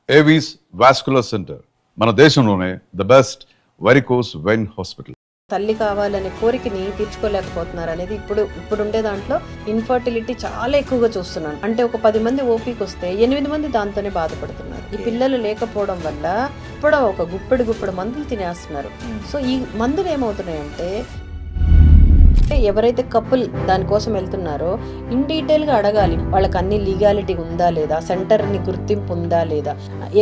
Avis vascular centre మన దేశంలోనే the best varicose vein hospital. తల్లి కావాలనే కోరికని తీర్చుకోలేకపోతున్నారు అనేది ఇప్పుడుండే దాంట్లో ఇన్ఫర్టిలిటీ చాలా ఎక్కువగా చూస్తున్నాను. అంటే ఒక 10 మంది ఓపీకి వస్తే 8 మంది దాంతోనే బాధపడుతున్నారు. ఈ పిల్లలు లేకపోవడం వల్ల ఇప్పుడు ఒక గుప్పెడు మందులు తినేస్తున్నారు. సో ఈ మందులు ఏమవుతున్నాయంటే ఎవరైతే కపుల్ దానికోసం వెళ్తున్నారో ఇన్ డీటెయిల్ గా అడగాలి, వాళ్ళకి అన్ని లీగాలిటీ ఉందా లేదా, సెంటర్ ని గుర్తింపు ఉందా లేదా,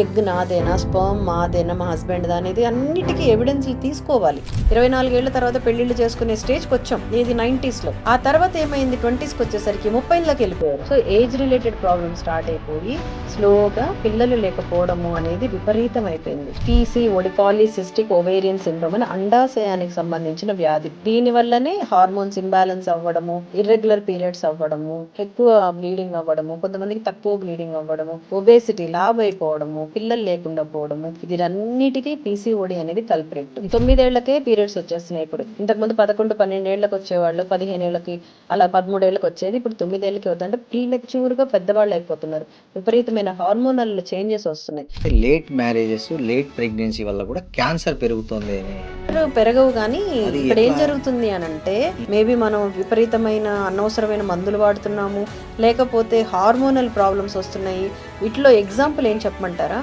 ఎగ్ నాదేనా, స్పర్మ్ మాదేనా, మా హస్బెండ్ దా అనేది అన్నిటికీ ఎవిడెన్స్ తీసుకోవాలి. 24 ఏళ్ల తర్వాత పెళ్లిళ్ళు చేసుకునే స్టేజ్కి వచ్చాం, ఇది 90s లో. ఆ తర్వాత ఏమైంది, 20s కి వచ్చేసరికి 30 వెళ్ళిపోయారు. So age related problem start అయిపోయి స్లోగా పిల్లలు లేకపోవడము అనేది విపరీతం అయిపోయింది. PCOD పాలిసిస్టిక్ ఓవేరియన్ సిండ్రోమ్ అని అండాశయానికి సంబంధించిన వ్యాధి. దీని వల్లనే హార్మోన్స్ ఇంబ్యాలెన్స్ అవ్వడము, ఇర్రెగ్యులర్ పీరియడ్స్ అవ్వడము, ఎక్కువ బ్లీడింగ్ అవ్వడము, కొంతమందికి తక్కువ బ్లీడింగ్ అవ్వడము, ఒబేసిటీ లావ్ అయిపోవడము, పిల్లలు లేకుండా పోవడము, వీటన్నిటికీ PCOD అనేది కల్ప్రిట్. 9 ఏళ్లకే పీరియడ్స్ వచ్చేస్తున్నాయి ఇప్పుడు. ఇంతకుముందు 11, 12 ఏళ్లకు వచ్చేవాళ్ళు, 15 ఏళ్లకి అలా 13 ఏళ్లకు వచ్చేది, ఇప్పుడు 9 ఏళ్లకి అవుతుందంటే ప్రీమెచ్యూర్ గా పెద్దవాళ్ళు అయిపోతున్నారు. విపరీతమైన హార్మోనల్ చేంజెస్ వస్తున్నాయి. లేట్ మ్యారేజెస్, లేట్ ప్రెగ్నెన్సీ వల్ల కూడా క్యాన్సర్ పెరుగుతుంది. పెరగవు కానీ ఇక్కడ ఏం జరుగుతుంది అని అంటే, మేబీ మనం విపరీతమైన అనవసరమైన మందులు వాడుతున్నాము, లేకపోతే హార్మోనల్ ప్రాబ్లమ్స్ వస్తున్నాయి. వీటిలో ఎగ్జాంపుల్ ఏం చెప్పమంటారా,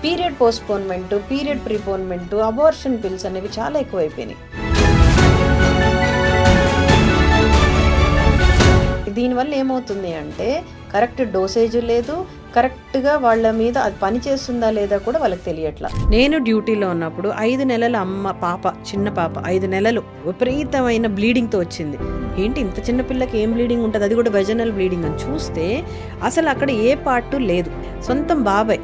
period postponement, period preponement, abortion pills అనేవి చాలా ఎక్కువైపోయినాయి. దీనివల్ల ఏమవుతుంది అంటే కరెక్ట్ డోసేజ్ లేదు, కరెక్ట్గా వాళ్ళ మీద అది పని చేస్తుందా లేదా కూడా వాళ్ళకి తెలియట్లా. నేను డ్యూటీలో ఉన్నప్పుడు 5 నెలల చిన్న పాప 5 నెలలు విపరీతమైన బ్లీడింగ్తో వచ్చింది. ఏంటి ఇంత చిన్న పిల్లకి ఏం బ్లీడింగ్ ఉంటుంది, అది కూడా వెజనల్ బ్లీడింగ్ అని చూస్తే అసలు అక్కడ ఏ పార్ట్ లేదు. సొంతం బాబాయ్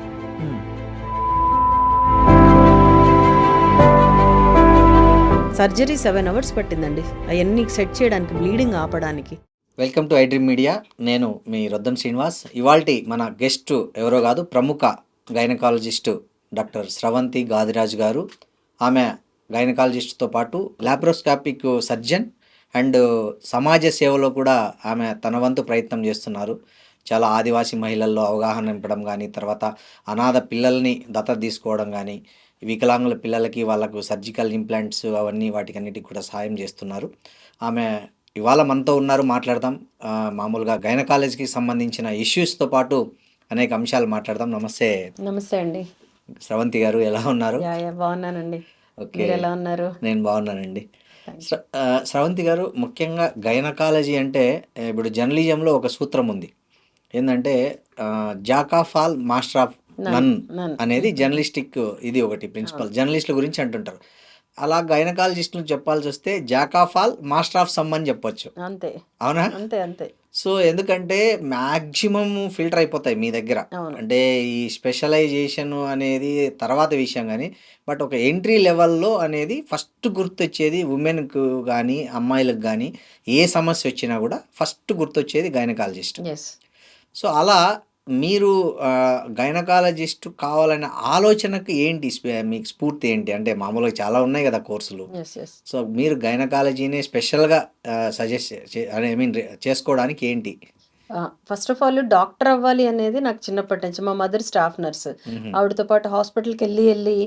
సర్జరీ 7 hours పట్టిందండి అవన్నీ సెట్ చేయడానికి, బ్లీడింగ్ ఆపడానికి. Welcome to iDream media. నేను మీ రొద్దం శ్రీనివాస్. ఇవాల్టి మన గెస్ట్ ఎవరో కాదు, ప్రముఖ గైనకాలజిస్టు డాక్టర్ స్రవంతి గాదిరాజు గారు. ఆమె గైనకాలజిస్ట్తో పాటు లాప్రోస్కాపిక్ సర్జన్ అండ్ సమాజ సేవలో కూడా ఆమె తన వంతు ప్రయత్నం చేస్తున్నారు. చాలా ఆదివాసీ మహిళల్లో అవగాహన నింపడం కానీ, తర్వాత అనాథ పిల్లల్ని దత్తత తీసుకోవడం కానీ, వికలాంగుల పిల్లలకి వాళ్ళకు సర్జికల్ ఇంప్లాంట్స్ అవన్నీ వాటికన్నిటికి కూడా సహాయం చేస్తున్నారు. ఆమె ఇవాళ మనతో ఉన్నారు, మాట్లాడదాం. మామూలుగా గైనకాలజీకి సంబంధించిన ఇష్యూస్తో పాటు అనేక అంశాలు మాట్లాడదాం. నమస్తే. నమస్తే అండి స్రవంతి గారు, ఎలా ఉన్నారు? బాగున్నానండి. ఓకే, ఎలా ఉన్నారు? నేను బాగున్నానండి. స్రవంతి గారు, ముఖ్యంగా గైనకాలజీ అంటే ఇప్పుడు జర్నలిజంలో ఒక సూత్రం ఉంది, ఏంటంటే jack of all master of none అనేది జర్నలిస్టిక్ ఇది ఒకటి ప్రిన్సిపల్, జర్నలిస్టుల గురించి అంటుంటారు. అలా గైనకాలజిస్టులు చెప్పాల్సి వస్తే Jack of all master of some అని చెప్పొచ్చు. అంతే, అవునా? అంతే అంతే. సో ఎందుకంటే మ్యాక్సిమం ఫిల్టర్ అయిపోతాయి మీ దగ్గర. అంటే ఈ స్పెషలైజేషన్ అనేది తర్వాత విషయం కానీ, బట్ ఒక ఎంట్రీ లెవెల్లో అనేది ఫస్ట్ గుర్తొచ్చేది ఉమెన్కు కానీ అమ్మాయిలకు కానీ ఏ సమస్య వచ్చినా కూడా ఫస్ట్ గుర్తొచ్చేది గైనకాలజిస్ట్. సో అలా మీరు గైనకాలజిస్ట్ కావాలనే ఆలోచనకు ఏంటి మీకు స్ఫూర్తి ఏంటి? అంటే మామూలుగా చాలా ఉన్నాయి కదా కోర్సులు. సో మీరు గైనకాలజీని స్పెషల్గా సజెస్ట్ చేసుకోవడానికి ఏంటి? ఫస్ట్ ఆఫ్ ఆల్ డాక్టర్ అవ్వాలి అనేది నాకు చిన్నప్పటి నుంచి, మా మదర్ స్టాఫ్ నర్స్, ఆవిడతో పాటు హాస్పిటల్కి వెళ్ళి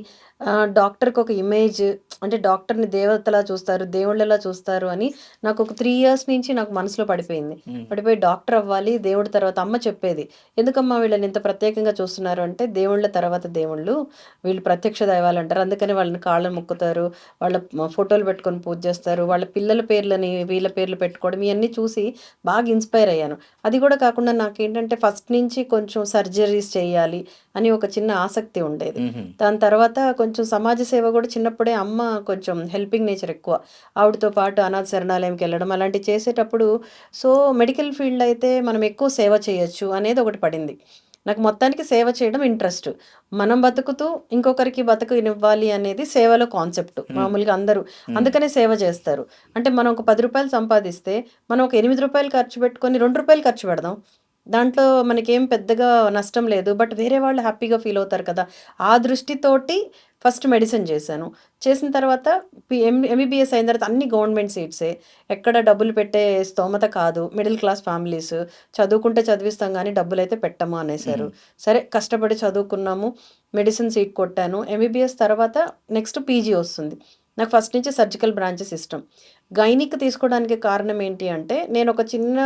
డాక్టర్కి ఒక ఇమేజ్, అంటే డాక్టర్ని దేవతలా చూస్తారు, దేవుళ్ళలా చూస్తారు అని నాకు ఒక 3 years నుంచి నాకు మనసులో పడిపోయింది. పడిపోయి డాక్టర్ అవ్వాలి, దేవుడి తర్వాత. అమ్మ చెప్పేది, ఎందుకమ్మా వీళ్ళని ఇంత ప్రత్యేకంగా చూస్తున్నారు అంటే, దేవుళ్ళ తర్వాత దేవుళ్ళు, వీళ్ళు ప్రత్యక్ష దైవాలు అంటారు, అందుకని వాళ్ళని కాళ్ళను మొక్కుతారు, వాళ్ళ ఫోటోలు పెట్టుకొని పూజ చేస్తారు, వాళ్ళ పిల్లల పేర్లని వీళ్ళ పేర్లు పెట్టుకోవడం, ఇవన్నీ చూసి బాగా ఇన్స్పైర్ అయ్యాను. అది కూడా కాకుండా నాకేంటంటే ఫస్ట్ నుంచి కొంచెం సర్జరీస్ చేయాలి అని ఒక చిన్న ఆసక్తి ఉండేది. దాని తర్వాత కొంచెం సమాజ సేవ కూడా చిన్నప్పుడే, అమ్మ కొంచెం హెల్పింగ్ నేచర్ ఎక్కువ, ఆవిడతో పాటు అనాథ శరణాలయంకి వెళ్ళడం అలాంటివి చేసేటప్పుడు, సో మెడికల్ ఫీల్డ్ అయితే మనం ఎక్కువ సేవ చేయొచ్చు అనేది ఒకటి పడింది నాకు. మొత్తానికి సేవ చేయడం ఇంట్రెస్ట్, మనం బతుకుతూ ఇంకొకరికి బతుకునివ్వాలి అనేది సేవలో కాన్సెప్ట్. మామూలుగా అందరూ అందుకనే సేవ చేస్తారు. అంటే మనం ఒక 10 రూపాయలు సంపాదిస్తే మనం ఒక 8 రూపాయలు ఖర్చు పెట్టుకొని 2 రూపాయలు ఖర్చు పెడదాం, దాంట్లో మనకేం పెద్దగా నష్టం లేదు. బట్ వేరే వాళ్ళు హ్యాపీగా ఫీల్ అవుతారు కదా! ఆ దృష్టితోటి ఫస్ట్ మెడిసిన్ చేశాను. చేసిన తర్వాత ఎంబీబీఎస్ అయిన తర్వాత అన్ని గవర్నమెంట్ సీట్సే. ఎక్కడ డబ్బులు పెట్టే స్తోమత కాదు. Middle class families. చదువుకుంటే చదివిస్తాం గానీ డబ్బులైతే పెట్టము అనేశారు. సరే కష్టపడి చదువుకున్నాము. మెడిసిన్ సీట్ కొట్టాను. ఎంబీబీఎస్ తర్వాత నెక్స్ట్ పీజీ వస్తుంది. నాకు ఫస్ట్ నుంచి సర్జికల్ బ్రాంచెస్ ఇష్టం. గైనిక్ తీసుకోవడానికి కారణం ఏంటి అంటే, నేనొక చిన్న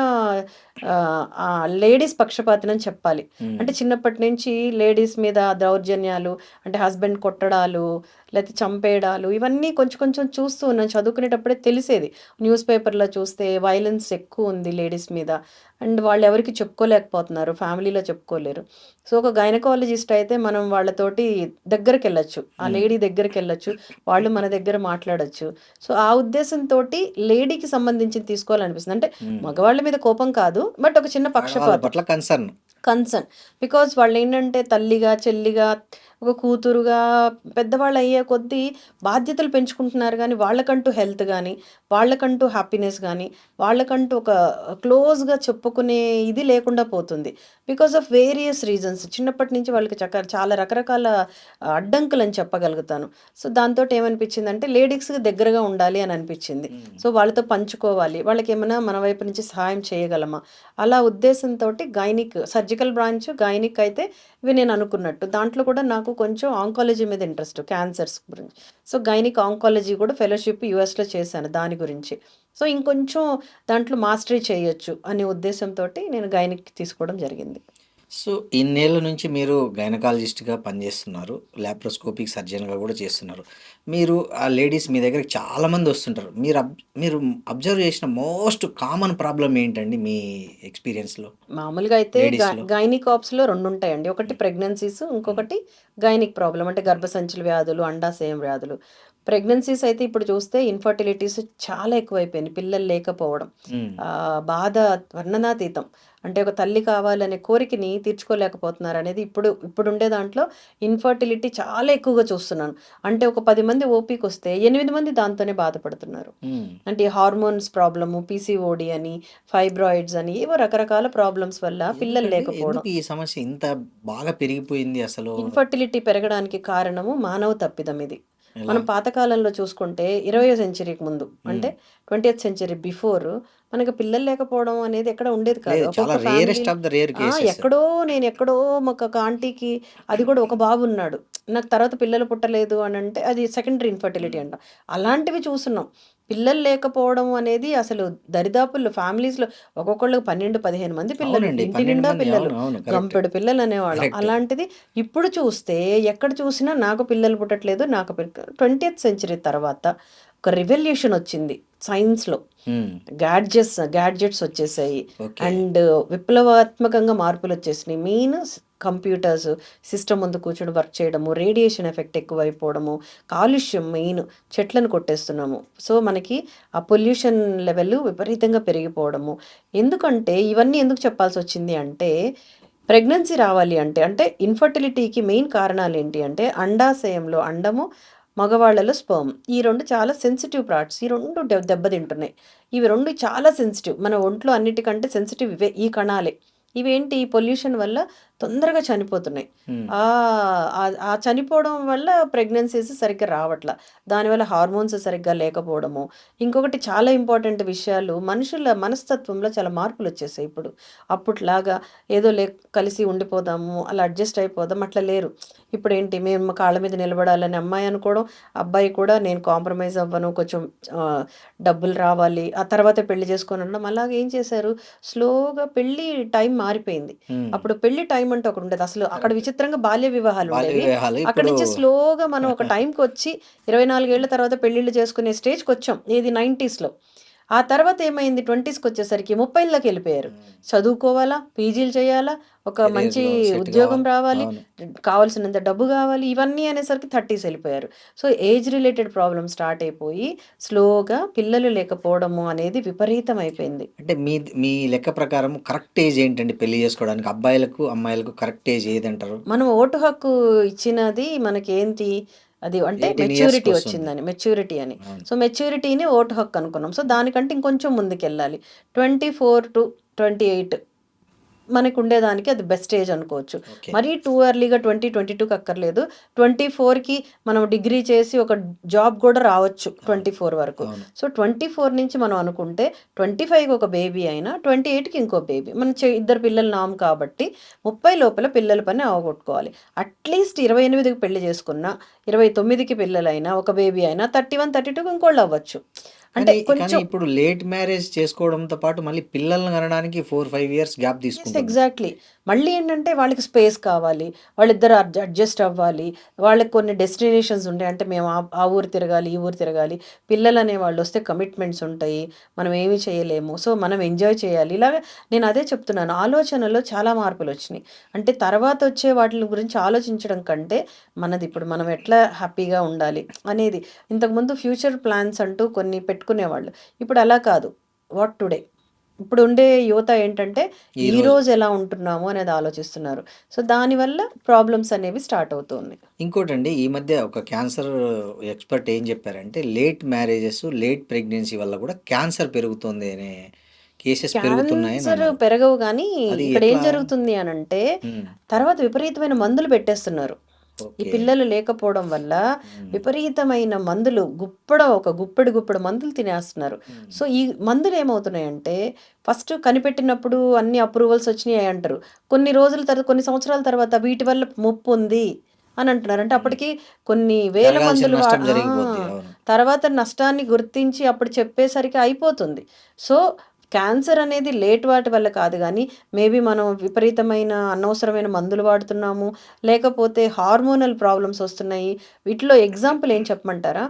లేడీస్ పక్షపాతినని చెప్పాలి. అంటే చిన్నప్పటి నుంచి లేడీస్ మీద దౌర్జన్యాలు, అంటే హస్బెండ్ కొట్టడాలు, లేతే చంపేయడాలు ఇవన్నీ కొంచెం కొంచెం చూస్తూ ఉన్నాను. చదువుకునేటప్పుడే తెలిసేది. న్యూస్ పేపర్‌లో చూస్తే వయలెన్స్ ఎక్కువుంది లేడీస్ మీద. అండ్ వాళ్ళెవరికీ చెప్పుకోలేకపోతున్నారు. ఫ్యామిలీలో చెప్పుకోలేరు. సో, ఒక గైనకాలజిస్ట్ అయితే మనం వాళ్ళతోటి దగ్గరికెళ్ళొచ్చు. ఆ లేడీ దగ్గరికెళ్ళొచ్చు. వాళ్ళు మన దగ్గర మాట్లాడొచ్చు. సో, ఆ ఉద్దేశంతోటి లేడీకి సంబంధించింది తీసుకోవాలనిపిస్తుంది. అంటే మగవాళ్ళ మీద కోపం కాదు. బట్ ఒక చిన్న వాళ్ళ పక్షపాతం. పట్ల కన్సర్న్. కన్సర్న్. బికాజ్ వాళ్ళేంటంటే తల్లిగా, చెల్లిగా, ఒక కూతురుగా పెద్దవాళ్ళయ్యే కొద్దీ బాధ్యతలు పెంచుకుంటున్నారు గానీ, వాళ్ళకంటూ హెల్త్ గానీ, వాళ్ళకంటూ హ్యాపీనెస్ గానీ, వాళ్ళకంటూ ఒక క్లోజ్‌గా చెప్పుకునే ఇది లేకుండా పోతుంది. Because of various reasons. చిన్నప్పటి నుంచి వాళ్ళకి చాలా రకరకాల అడ్డంకులని చెప్పగలుగుతాను. సో, దాంతోటేమనిపించిందంటే లేడీస్‌కి దగ్గరగా ఉండాలి అని అనిపించింది. సో, వాళ్ళతో పంచుకోవాలి. వాళ్ళకేమన్నా మన వైపు నుంచి సహాయం చేయగలమా? అలా ఉద్దేశంతోటి సర్జికల్ బ్రాంచ్, గైనిక్ అయితే ఇవి నేను అనుకున్నట్టు. దాంట్లో కూడా నాకు కొంచెం ఆంకాలజీ మీద ఇంట్రెస్ట్. క్యాన్సర్స్ గురించి. సో, గైనిక్ ఆంకాలజీ కూడా ఫెలోషిప్ యూఎస్‌లో చేశాను దాని గురించి. సో, ఇంకొంచెం దాంట్లో మాస్టరీ చేయొచ్చు అనే ఉద్దేశంతోటి నేను గైనిక్ తీసుకోవడం జరిగింది. సో, ఇన్నేళ్ల నుంచి మీరు గైనకాలజిస్ట్‌గా పనిచేస్తున్నారు. లాప్రోస్కోపిక్ సర్జన్‌గా కూడా చేస్తున్నారు. మీరు ఆ లేడీస్ మీ దగ్గరికి చాలామంది వస్తుంటారు. మీరు అబ్జర్వ్ చేసిన మోస్ట్ కామన్ ప్రాబ్లమ్ ఏంటండి మీ ఎక్స్‌పీరియన్స్‌లో మామూలుగా అయితే లేడీస్‌లో? గైనిక్ ఆప్స్‌లో 2 ఉంటాయండి. ఒకటి ప్రెగ్నెన్సీస్, ఇంకొకటి గైనిక్ ప్రాబ్లమ్ అంటే గర్భసంచుల వ్యాధులు, అండాశయం వ్యాధులు. ప్రెగ్నెన్సీస్ అయితే ఇప్పుడు చూస్తే ఇన్‌ఫర్టిలిటీస్ చాలా ఎక్కువైపోయినాయి. పిల్లలు లేకపోవడం. హ్మ్. బాధ వర్ణనాతీతం. అంటే ఒక తల్లి కావాలనే కోరికని తీర్చుకోలేకపోతున్నారనేది ఇప్పుడుండే దాంట్లో ఇన్‌ఫర్టిలిటీ చాలా ఎక్కువగా చూస్తున్నాను. అంటే ఒక 10 మంది ఓపీకొస్తే 8 మంది దాంతోనే బాధపడుతున్నారు. హ్మ్. అంటే ఈ హార్మోన్స్ ప్రాబ్లము, పీసీఓడీ అని, ఫైబ్రాయిడ్స్ అని ఏవో రకరకాల ప్రాబ్లమ్స్ వల్ల పిల్లలు లేకపోవడం. ఎందుకు ఈ సమస్య ఇంత బాగా పెరిగిపోయింది అసలు? ఇన్‌ఫర్టిలిటీ పెరగడానికి కారణము మానవ తప్పిదం ఇది. ఎలా? మనం పాతకాలంలో చూసుకుంటే 20వ సెంచరీకి ముందు అంటే 20th సెంచరీ బిఫోర్ మనకు పిల్లలు లేకపోవడం అనేది ఎక్కడ ఉండేది కాదు. లేదు. చాలా ఒక్కొక్క రేరెస్ట్ ఫ్యామిలీలో ఆఫ్ ద రేర్ కేసెస్. నేనెక్కడో ఒక ఆంటీకి అది కూడా ఒక బాబు ఉన్నాడు. నాకు తర్వాత పిల్లలు పుట్టలేదు అని అంటే అది సెకండరీ ఇన్‌ఫర్టిలిటీ అంటాం. అలాంటివి చూస్తున్నాం. పిల్లలు లేకపోవడం అనేది అసలు దరిదాపుల్లో ఫ్యామిలీస్‌లో ఒక్కొక్కళ్ళకి 12, 15 మంది పిల్లలు. అవునండి. ఇంటి 12 నిండా మంది. పిల్లలు. అవును. అవును. కరెక్ట్. గంపెడు పిల్లలు అనేవాళ్ళం. కరెక్ట్. అలాంటిది ఇప్పుడు చూస్తే ఎక్కడ చూసినా నాకు పిల్లలు పుట్టట్లేదు. 20th సెంచరీ తర్వాత ఒక రివల్యూషన్ వచ్చింది సైన్స్‌లో. హ్మ్. గ్యాడ్జెట్స్ వచ్చేసాయి. ఓకే. అండ్ విప్లవాత్మకంగా మార్పులొచ్చేసినాయి. మెయిన్ కంప్యూటర్స్, సిస్టమ్ ముందు కూర్చొని వర్క్ చేయడము, రేడియేషన్ ఎఫెక్ట్ ఎక్కువైపోవడము, కాలుష్యం మెయిన్ చెట్లను కొట్టేస్తున్నాము. సో, మనకి ఆ పొల్యూషన్ లెవెల్ విపరీతంగా పెరిగిపోవడము. ఎందుకంటే ఇవన్నీ ఎందుకు చెప్పాల్సొచ్చింది అంటే, ప్రెగ్నెన్సీ రావాలి అంటే ఇన్‌ఫర్టిలిటీకి మెయిన్ కారణాలేంటి అంటే, అండాశయంలో అండము, మగవాళ్ళలో స్పెర్మ్. ఈ 2 చాలా సెన్సిటివ్ పార్ట్స్. ఈ 2 దెబ్బతింటున్నాయి. ఇవి 2 చాలా సెన్సిటివ్. మన ఒంట్లో అన్నిటికంటే సెన్సిటివ్ ఇవే. ఈ కణాలే. ఇవేంటి పొల్యూషన్ వల్ల తొందరగా చనిపోతున్నాయి. హ్మ్. ఆ చనిపోవడం వల్ల ప్రెగ్నెన్సీస్ సరిగ్గా రావట్ల. దానివల్ల హార్మోన్స్ సరిగ్గా లేకపోవడము. ఇంకొకటి చాలా ఇంపార్టెంట్ విషయాలు మనుషుల మనస్తత్వంలో చాలా మార్పులొచ్చేసాయి ఇప్పుడు. అప్పట్లాగా ఏదో కలిసి ఉండిపోదాము, అలా అడ్జస్ట్ అయిపోదాం అట్లా లేరు. ఇప్పుడేంటి మేము మా కాళ్ళ మీద నిలబడాలని అమ్మాయి అనుకోవడం, అబ్బాయి కూడా నేను కాంప్రమైజ్ అవ్వను, కొంచెం డబ్బులు రావాలి, ఆ తర్వాతే పెళ్లి చేసుకోనడం. అలాగే ఏం చేశారు, స్లోగా పెళ్లి టైం మారిపోయింది. హ్మ్. అప్పుడు పెళ్లి టైం అంటూ ఒకటుండేది. అసలు అక్కడ కరెక్ట్. విచిత్రంగా బాల్య బాల్య వివాహాలుండేవి. వివాహాలు అక్కడి ఇప్పుడు నుంచి స్లోగా మనం ఒక టైంకొచ్చి 24 ఏళ్ల తర్వాత పెళ్ళిళ్ళు చేసుకునే స్టేజ్‌కొచ్చాం. ఏది 90స్‌లో. ఆ తర్వాత ఏమైంది 20స్‌కొచ్చేసరికి 30ల్లోకెళ్ళిపోయారు. హ్మ్. చదువుకోవాలా, పీజీలు చేయాలా, ఒక మంచి కెరియర్‌లో సెట్ ఉద్యోగం కావాలి. రావాలి, అవును. కావాల్సినంత డబ్బు గావాలి. ఇవన్నీ అనేసరికి 30స్ ఎళ్ళిపోయారు. So, age related problems start అయిపోయి స్లోగా పిల్లలు లేకపోవడము అనేది విపరీతమైపోయింది. అంటే మీ లెక్క ప్రకారం కరెక్ట్ ఏజ్ ఏంటండి పెళ్లి చేసుకోవడానికి? అబ్బాయిలకు, అమ్మాయిలకు కరెక్ట్ ఏజ్ ఏదంటారు? మనం ఓటు హక్కు ఇచ్చినది మనకేంటి? అది అంటే 18 మెచ్యూరిటీ ఇయర్స్‌కొస్తుంది. వచ్చిందని. మెచ్యూరిటీ అని. అవును. సో, మెచ్యూరిటీని ఓటు హక్కు అనుకున్నాం. సో, దానికంటే ఇంకొంచెం ముందుకెళ్ళాలి. 24-28 మనకు ఉండేదానికి అది బెస్ట్ ఏజ్ అనుకోవచ్చు. ఓకే. మరీ టూ ఎర్లీగా 22కి అక్కర్లేదు. 24కి మనం డిగ్రీ చేసి ఒక జాబ్ కూడా రావచ్చు 24 వరకు. అవును. సో 24 నుంచి మనం అనుకుంటే 25కి ఒక బేబీ అయినా 28కి ఇంకో బేబీ. మనం ఇద్దరు పిల్లలు నాము కాబట్టి 30 లోపల పిల్లల పని అవగొట్టుకోవాలి. అట్లీస్ట్ 28కి పెళ్లి చేసుకున్నా 29కి పిల్లలైనా ఒక బేబీ అయినా 31, 32కి ఇంకోళ్ళు అవ్వచ్చు. అంటే కానీ కొంచెం ఇప్పుడు లేట్ మ్యారేజ్ చేసుకోవడంతో పాటు మళ్ళీ పిల్లల్ని కనడానికి 4-5 ఇయర్స్ గ్యాప్ తీసుకుంటున్నారు. ఎగ్జాక్ట్లీ. మళ్ళీ ఏంటంటే వాళ్ళకి స్పేస్ కావాలి, వాళ్ళిద్దరు అడ్జస్ట్ అవ్వాలి, వాళ్ళకి కొన్ని డెస్టినేషన్స్ ఉంటాయి. అంటే మేము ఆ ఊరు తిరగాలి, ఈ ఊరు తిరగాలి, పిల్లలు అనే వాళ్ళు వస్తే కమిట్మెంట్స్ ఉంటాయి, మనం ఏమీ చేయలేము, సో మనం ఎంజాయ్ చేయాలి. ఇలాగ నేను అదే చెప్తున్నాను, ఆలోచనలో చాలా మార్పులు వచ్చినాయి. అంటే తర్వాత వచ్చే వాటి గురించి ఆలోచించడం కంటే మనది ఇప్పుడు మనం ఎట్లా హ్యాపీగా ఉండాలి అనేది. ఇంతకుముందు ఫ్యూచర్ ప్లాన్స్ అంటూ కొన్ని పెట్టుకునేవాళ్ళు, ఇప్పుడు అలా కాదు. వాట్ టుడే, ఇప్పుడు ఉండే యువత ఏంటంటే ఈ ఈ రోజు రోజు ఎలా ఉంటున్నాము అనేది ఆలోచిస్తున్నారు. సో దానివల్ల ప్రాబ్లమ్స్ అనేవి స్టార్ట్ అవుతున్నాయి. ఇంకోటండి, ఈ మధ్య ఒక క్యాన్సర్ ఎక్స్పర్ట్ ఏం చెప్పారంటే లేట్ మ్యారేజెస్, లేట్ ప్రెగ్నెన్సీ వల్ల కూడా క్యాన్సర్ పెరుగుతుంది అనే కేసెస్ పెరుగుతున్నాయని క్యాన్సర్ అన్నారు. పెరగవు కానీ అది ఇక్కడ ఏం ఎట్లా? జరుగుతుంది అని అంటే ఉమ్, తర్వాత విపరీతమైన మందులు పెట్టేస్తున్నారు. ఈ ఓకే. పిల్లలు లేకపోవడం వల్ల ఉమ్, విపరీతమైన మందులు ఒక గుప్పెడు మందులు తినేస్తున్నారు. ఉమ్, సో ఈ మందులు ఏమవుతున్నాయంటే ఫస్ట్ కనిపెట్టినప్పుడు అన్ని అప్రూవల్స్ వచ్చినాయి అంటారు. కొన్ని రోజుల తర్వాత, కొన్ని సంవత్సరాల తర్వాత వీటి వల్ల ముప్పు ఉంది అని అంటున్నారు. అంటే ఉమ్. అప్పటికి కొన్ని వేల జరగాల్సిన మందులు నష్టం జరిగిపోద్ది. అవును. తర్వాత నష్టాన్ని గుర్తించి అప్పుడు చెప్పేసరికి అయిపోతుంది. సో క్యాన్సర్ అనేది లేట్ వాటి వల్ల కాదు కానీ మేబీ మనం విపరీతమైన అనవసరమైన మందులు వాడుతున్నాము, లేకపోతే హార్మోనల్ ప్రాబ్లమ్స్ వస్తున్నాయి. వీటిలో ఎగ్జాంపుల్ ఏం చెప్పమంటారా?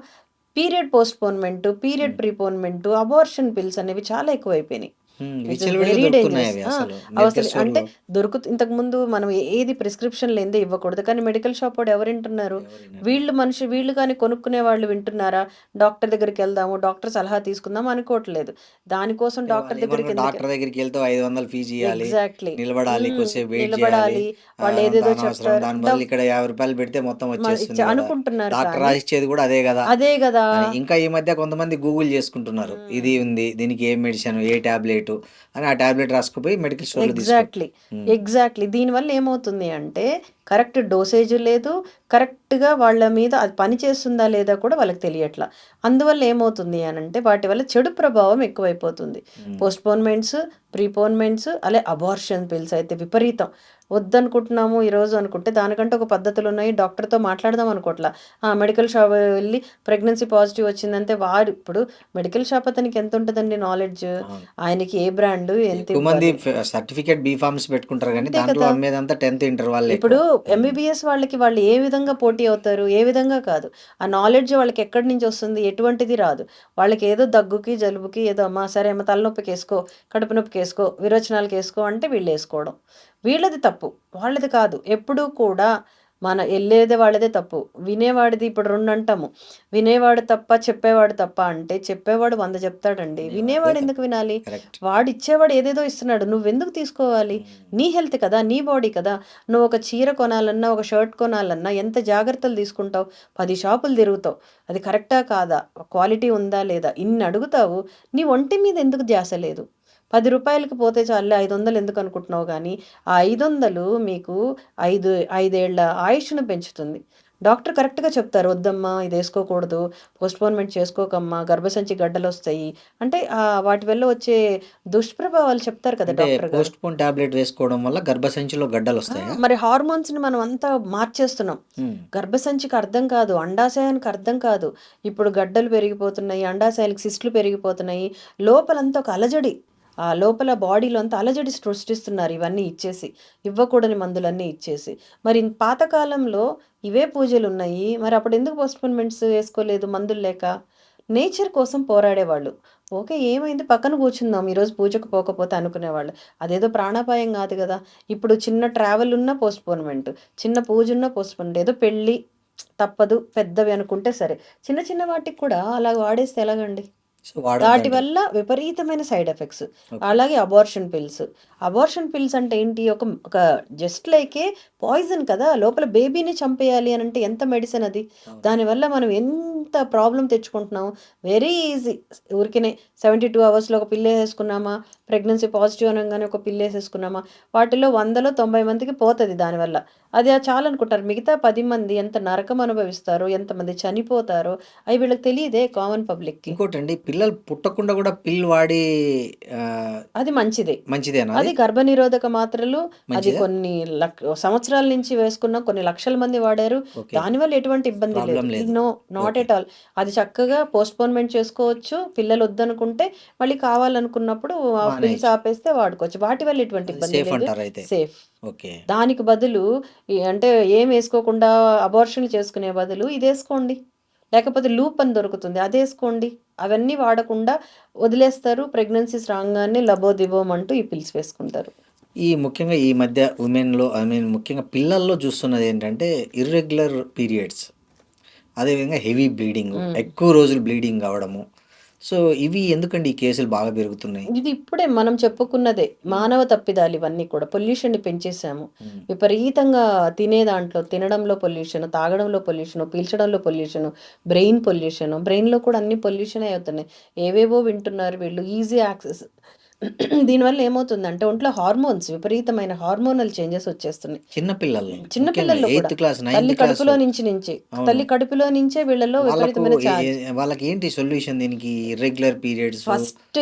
పీరియడ్ పోస్ట్‌పోన్‌మెంట్, పీరియడ్ ఉమ్, ప్రీపోన్‌మెంట్, అబార్షన్ పిల్స్ అనేవి చాలా ఎక్కువైపోయినాయి. ఇట్స్ విచ్చలవిడిగా వెరీ దొరుకుతున్నాయి డేంజరస్. అవి అసలు అవసలు మెడికల్ అంటే స్టోర్లో. ఇంతకుముందు మనం ఏది ప్రిస్క్రిప్షన్ లేనిదే ఇవ్వకూడదు. కానీ మెడికల్ షాప్ వాడు ఎవరు వింటున్నారు? ఎవరైనా వీళ్ళు కానీ కొనుక్కునే వాళ్ళు వింటున్నారా? డాక్టర్ దగ్గరికి వెళ్దాము, డాక్టర్ సలహా తీసుకుందాం అనుకోవట్లేదు. దానికోసం డాక్టర్ దగ్గరికి ఎందుకు డాక్టర్ దగ్గరికి వెళ్తే 500 ఫీజు ఇవ్వాలి, ఎగ్జాక్ట్లీ. నిలబడాలి, కొద్దిసేపు వెయిట్ చేయాలి, నిలబడాలి. వాళ్ళు అదంతా ఏదేదో అనవసరం. చెప్తారు. దాని బదులు ఇక్కడ 50 రూపాయలు పెడితే మొత్తం వచ్చేస్తుంది కదా, అనుకుంటున్నారు డాక్టర్ కానీ రాసిచ్చేది కూడా అదే కదా అదే కదా. అని. ఇంకా ఈ మధ్య కొంతమంది గూగుల్ చేసుకుంటున్నారు, ఇది ఉంది దీనికి ఏ మెడిసిన్, ఏ టాబ్లెట్ అని. ఆ టాబ్లెట్ రాసుకుపోయి మెడికల్ స్టోర్లో ఎగ్జాక్ట్లీ. ఎగ్జాక్ట్లీ. దీనివల్ల ఏమవుతుంది అంటే కరెక్ట్ డోసేజ్ లేదు, కరెక్ట్గా వాళ్ళ మీద అది పని చేస్తుందా లేదా కూడా వాళ్ళకి తెలియట్లా. అందువల్ల ఏమవుతుంది అని అంటే వాటి వల్ల చెడు ప్రభావం ఎక్కువైపోతుంది. పోస్ట్‌పోన్‌మెంట్స్, ప్రీపోన్‌మెంట్స్, అబార్షన్ పిల్స్ అయితే విపరీతం. వద్దనుకుంటున్నాము ఈరోజు అనుకుంటే దానికంటే ఒక పద్ధతులు ఉన్నాయి. డాక్టర్తో మాట్లాడదాం అనుకోవట్లా. మెడికల్ షాప్ వెళ్ళి ప్రెగ్నెన్సీ పాజిటివ్ వచ్చిందంటే వాడు ఇప్పుడు మెడికల్ షాప్ అతనికి ఎంత ఉంటుందండి నాలెడ్జ్, ఆయనకి ఏ బ్రాండ్ ఎంత ఎక్కువ మంది ఇవ్వాలి. సర్టిఫికేట్ బీ ఫార్మ్స్ పెట్టుకుంటారు కానీ అంతే దాంట్లో కదా. అమ్మేదంతా 10th ఇంటర్ వాళ్ళే ఇప్పుడు ఎక్కువ. ఎంబీబీఎస్ వాళ్ళకి వాళ్ళు ఏ విధంగా పోటీ అవుతారు? ఏ విధంగా కాదు. ఆ నాలెడ్జ్ వాళ్ళకి ఎక్కడి నుంచి వస్తుంది? ఎటువంటిది రాదు. వాళ్ళకి ఏదో దగ్గుకి, జలుబుకి ఏదో అమ్మా సరే అమ్మ తలనొప్పికి వేసుకో, కడుపు నొప్పికి వేసుకో, విరోచనాలకి వేసుకో అంటే వీళ్ళు వేసుకోవడం. వీళ్ళది తప్పు, వాళ్ళది కాదు. ఎప్పుడూ కూడా మన వెళ్ళేదే వాళ్ళదే తప్పు. వినేవాడిది ఇప్పుడు 2 అంటాము. వినేవాడు తప్ప, చెప్పేవాడు తప్ప అంటే చెప్పేవాడు 100 చెప్తాడండి. అదే వినేవాడు కదా, ఎందుకు వినాలి? కరెక్ట్. వాడు ఇచ్చేవాడు ఏదేదో ఇస్తున్నాడు. నువ్వెందుకు తీసుకోవాలి? నీ హెల్త్ కదా, నీ బాడీ కదా. నువ్వు ఒక చీర కొనాలన్నా, ఒక షర్ట్ కొనాలన్నా ఎంత జాగ్రత్తలు తీసుకుంటావు? 10 షాపులు తిరుగుతావు. అది కరెక్టా కాదా? క్వాలిటీ ఉందా లేదా? ఇన్ని అడుగుతావు. నీ ఒంటి మీద ఎందుకు ధ్యాస లేదు? 10 రూపాయలకి పోతే చాలులే, 500 ఎందుకు అనుకుంటున్నావు కానీ ఆ 500 మీకు 5 ఏళ్ల ఆయుష్ను పెంచుతుంది. డాక్టర్ కరెక్ట్గా చెప్తారు, వద్దమ్మా ఇది వేసుకోకూడదు, పోస్ట్‌పోన్‌మెంట్ చేసుకోకమ్మా, గర్భసంచి గడ్డలొస్తాయి అంటే వాటి వల్ల వచ్చే దుష్ప్రభావాలు చెప్తారు కదా అంటే డాక్టర్ గారు. పోస్ట్ పోన్ టాబ్లెట్ వేసుకోవడం వల్ల గర్భసంచిలో గడ్డలు వస్తాయా? మరి హార్మోన్స్ని మనం అంతా మార్చేస్తున్నాం. గర్భసంచికి అర్థం కాదు, అండాశయానికి అర్థం కాదు. ఇప్పుడు గడ్డలు పెరిగిపోతున్నాయి, అండాశయానికి సిస్టులు పెరిగిపోతున్నాయి, లోపలంతా ఒక అలజడి. ఆ లోపల బాడీలో అంతా అలజడి సృష్టిస్తున్నారు ఇవన్నీ ఇచ్చేసి, ఇవ్వకూడని మందులన్నీ ఇచ్చేసి. మరి పాతకాలంలో ఇవే పూజలు ఉన్నాయి, మరి అప్పుడు ఎందుకు పోస్ట్‌పోన్‌మెంట్స్ వేసుకోలేదు మందులు లేక? నేచర్ కోసం పోరాడేవాళ్ళు. ఓకే ఏమైంది పక్కన కూర్చుందాం, ఈరోజు పూజకు పోకపోతే అనుకునేవాళ్ళు. అదేదో ప్రాణాపాయం కాదు కదా. ఇప్పుడు చిన్న ట్రావెల్ ఉన్నా పోస్ట్‌పోన్‌మెంట్, చిన్న పూజ ఉన్నా పోస్ట్‌పోన్‌మెంట్, ఏదో పెళ్ళి తప్పదు పెద్దవి అనుకుంటే సరే. చిన్న చిన్న వాటికి కూడా అలా వాడేస్తే ఎలాగండి? సో వాటి వాడొద్దంటారు. వల్ల విపరీతమైన సైడ్ ఎఫెక్ట్స్. ఓకే. అలాగే అబార్షన్ పిల్స్ అంటే ఏంటి? ఒక జస్ట్ లైక్ ఏ పాయిజన్ కదా. లోపల బేబీని చంపేయాలి అని అంటే ఎంత మెడిసిన్ అది. అవును. దానివల్ల మనం ఎంత ఎంత ప్రాబ్లం తెచ్చుకుంటున్నాం. Very easy. ఊరికనే 72 అవర్స్‌లో ఒక పిల్ ఏసేసుకున్నామా, ప్రెగ్నెన్సీ పాజిటివ్ అనంగానే ఒక పిల్ ఏసేసుకున్నామా, వాటిలో 100లో 90 మందికి పోతది దానివల్ల. అది చాలనుకుంటారు. మిగతా 10 మంది ఎంత నరకం అనుభవిస్తారో, ఎంతమంది చనిపోతారో అయి వీళ్ళకి తెలీదే కామన్ పబ్లిక్‌కి. ఇంకోటండి, పిల్లలు పుట్టకుండా కూడా పిల్ వాడి అది మంచిదే. మంచిదేనా అది అది? గర్భనిరోధక మాత్రలు. అది మంచిదా? కొన్ని సంవత్సరాల నుంచి వేసుకున్న కొన్ని లక్షల మంది వాడారు. ఓకే. దానివల్ల ఎటువంటి ఇబ్బంది లేదు. ప్రాబ్లమ్ లేదు. No, not okay. At all. అది చక్కగా పోస్ట్‌పోన్‌మెంట్ చేసుకోవచ్చు. పిల్లలు వద్దనుకుంటే మళ్ళీ కావాలనుకున్నప్పుడు ఆ పిల్స్ మానేయొచ్చు. ఆపేస్తే వాడుకోవచ్చు. వాటి వల్ల ఎటువంటి అది ఇబ్బంది సేఫ్ లేదు. అంటారైతే. సేఫ్. ఓకే. దానికి బదులు అంటే ఏం ఏసుకోకుండా అబార్షన్ చేసుకునే బదులు ఇదేసుకోండి. లేకపోతే లూప్ అని దొరుకుతుంది. అదేసుకోండి. అవన్నీ వాడకుండా వదిలేస్తారు. ప్రెగ్నెన్సీస్ రాంగానే లబోదిబోమంటూ ఈ పిల్స్ వేసుకుంటారు. ముఖ్యంగా ఈ మధ్య ఉమెన్‌లో ముఖ్యంగా పిల్లల్లో చూస్తున్నదేంటంటే ఇర్రెగ్యులర్ పీరియడ్స్. అదేవిధంగా హెవీ బ్లీడింగు. హ్మ్. ఎక్కువ రోజులు బ్లీడింగ్ అవ్వడము. సో, ఇవి ఎందుకండి ఈ కేసులు బాగా పెరుగుతున్నాయి? ఇది ఇప్పుడే మనం చెప్పుకున్నదే. హ్మ్. మానవ తప్పిదాలు ఇవన్నీ కూడా. పొల్యూషన్‌ని పెంచేసాము. హ్మ్. విపరీతంగా తినడంలో పొల్యూషన్, తాగడంలో పొల్యూషన్, పీల్చడంలో పొల్యూషన్, బ్రెయిన్ పొల్యూషన్. బ్రెయిన్‌లో కూడా అన్ని పొల్యూషనే అవుతున్నాయి. ఏవేవో వింటున్నారు వీళ్ళు. Easy access. దీనివల్ల ఏమవుతుందంటే ఒంట్లో హార్మోన్స్ విపరీతమైన హార్మోనల్ చేంజెస్ వచ్చేస్తున్నాయి. చిన్న పిల్లల్లో చిన్న ముఖ్యంగా పిల్లల్లో కూడా. 8థ్ క్లాస్, తల్లి 9థ్ కడుపులో క్లాసు. నుంచే. అవును. తల్లి కడుపులో నుంచే వీళ్ళలో వాళ్ళకు విపరీతమైన ఛార్జ్. వాళ్ళకేంటి సొల్యూషన్ దీనికి? Irregular periods. ఫస్ట్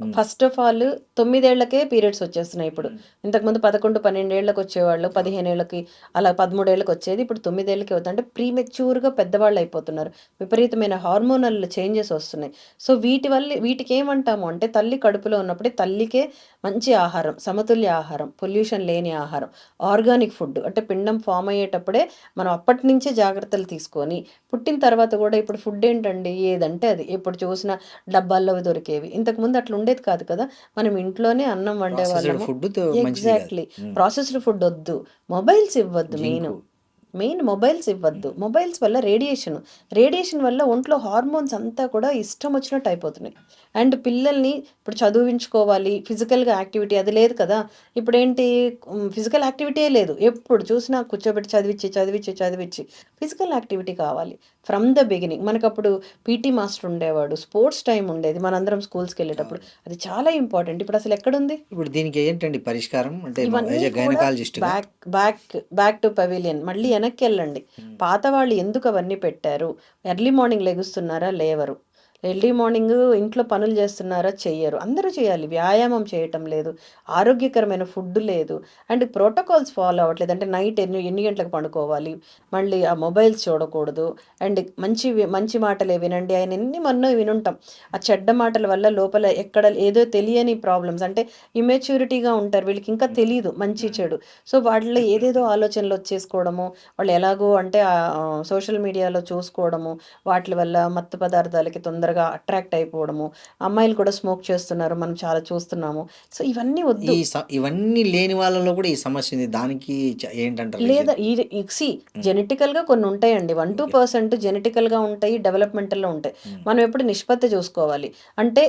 హ్మ్. ఫస్ట్ ఆఫ్ ఆల్ 9 ఏళ్లకే పీరియడ్స్ వచ్చేస్తున్నాయి ఇప్పుడు. హ్మ్. ఇంతకుముందు 11, 12 ఏళ్ళకి వచ్చేవాళ్ళు. 15 ఏళ్ళకి అలా 13 ఏళ్ళకి వచ్చేది. ఇప్పుడు 9 ఏళ్ళకే అవుతుంది. అంటే ప్రీమెచ్యూర్‌గా పెద్దవాళ్ళు అయిపోతున్నారు. విపరీతమైన హార్మోనల్ చేంజెస్ వస్తున్నాయి. సో వీటికేమంటాము అంటే తల్లి కడుపులో ఉన్నప్పుడే తల్లికే మంచి ఆహారం, సమతుల్య ఆహారం, పొల్యూషన్ లేని ఆహారం, ఆర్గానిక్ ఫుడ్ అంటే పిండం ఫార్మ్ అయ్యేటప్పుడే మనం అప్పటినుంచే జాగ్రత్తలు తీసుకొని, పుట్టిన తర్వాత కూడా ఇప్పుడు ఫుడ్ ఏంటండి ఏదంటే అది. ఎప్పుడు చూసినా డబ్బాల్లో దొరికేవి. ఇంతకుముందు అట్లా ఉండేది కాదు కదా! మనం ఇంట్లోనే అన్నం ప్రాసెస్డ్ వండేవాళ్ళము. ఫుడ్ మంచిది కాదు. ఎగ్జాక్ట్‌లీ. హ్మ్. ప్రాసెస్డ్ ఫుడ్ ఒద్దు. మొబైల్స్ ఇవ్వద్దు మెయిను. జింకు. మెయిన్ మొబైల్స్ ఇవ్వద్దు. హ్మ్. మొబైల్స్ వల్ల రేడియేషన్. రేడియేషన్ వల్ల ఒంట్లో హార్మోన్స్ అంతా కూడా ఇష్టం వచ్చినట్టు అయిపోతున్నాయి. అండ్ పిల్లల్ని ఇప్పుడు చదివించుకోవాలి. ఫిజికల్‌గా యాక్టివిటీ అది లేదు కదా! ఇప్పుడేంటి ఫిజికల్ యాక్టివిటీయే లేదు. ఎప్పుడు చూసినా కూర్చోబెట్టి చదివిచ్చి ఫిజికల్ యాక్టివిటీ కావాలి. From the beginning. మనకప్పుడు పీటీ మాస్టర్ ఉండేవాడు. స్పోర్ట్స్ టైమ్ ఉండేది. మనందరం స్కూల్స్‌కెళ్ళేటప్పుడు. అవును. అది చాలా ఇంపార్టెంట్. ఇప్పుడు అసలు ఎక్కడుంది? ఇప్పుడు దీనికి ఏంటండి పరిష్కారం? అంటే యాస్ ఇవన్నీ ఎ కూడా గైనకాలజిస్ట్‌గా. Back back back to pavilion. మళ్ళీ హ్మ్. వెనక్కెళ్ళండి. హ్మ్. పాత వాళ్ళు ఎందుకు అవన్నీ పెట్టారు? ఎర్లీ మార్నింగ్ లెగుస్తున్నారా? లేవరు. ఎర్లీ మార్నింగ్ ఇంట్లో పనులు చేస్తున్నారా? చెయ్యరు. అందరూ చేయాలి. వ్యాయామం చేయటం లేదు. ఆరోగ్యకరమైన ఫుడ్ లేదు. అండ్ ప్రోటోకాల్స్ ఫాలో అవ్వట్లేదు. అంటే నైట్ ఎన్ని గంటలకు పడుకోవాలి. మళ్ళీ ఆ మొబైల్స్ చూడకూడదు. అండ్ మంచి మాటలే వినండి. ఆయన ఎన్ని మొన్నో వినుంటాం. ఆ చెడ్డ మాటల వల్ల లోపల ఎక్కడ ఏదో తెలియని ప్రాబ్లమ్స్ అంటే ఇమ్మెచ్యూరిటీగా ఉంటారు. వీళ్ళకి ఇంకా హ్మ్. తెలీదు మంచి, హ్మ్. చెడు. సో, వాళ్ళలో ఏదేదో ఆలోచనలు వచ్చేసుకోవడము, వాళ్ళు ఎలాగో అంటే సోషల్ మీడియాలో చూసుకోవడము, వాటిల వల్ల మత్తు పదార్థాలకి తొందరగా అట్రాక్ట్ అయిపోవడము. అమ్మాయిలు కూడా స్మోక్ చేస్తున్నారు. మనం చాలా చూస్తున్నాము. సో, ఇవన్నీ వద్దు. ఇవన్నీ లేని వాళ్ళలో కూడా ఈ సమస్య ఉంది. దానికి ఏంటంటారు లేదా రీజన్? హ్మ్. జెనెటికల్‌గా కొన్ని ఉంటాయండి. 1, ఓకే. 2% జెనెటికల్‌గా ఉంటాయి. డెవలప్‌మెంటల్‌లో ఉంటాయి. హ్మ్. మనం ఎప్పుడు నిష్పత్తి చూసుకోవాలి. అంటే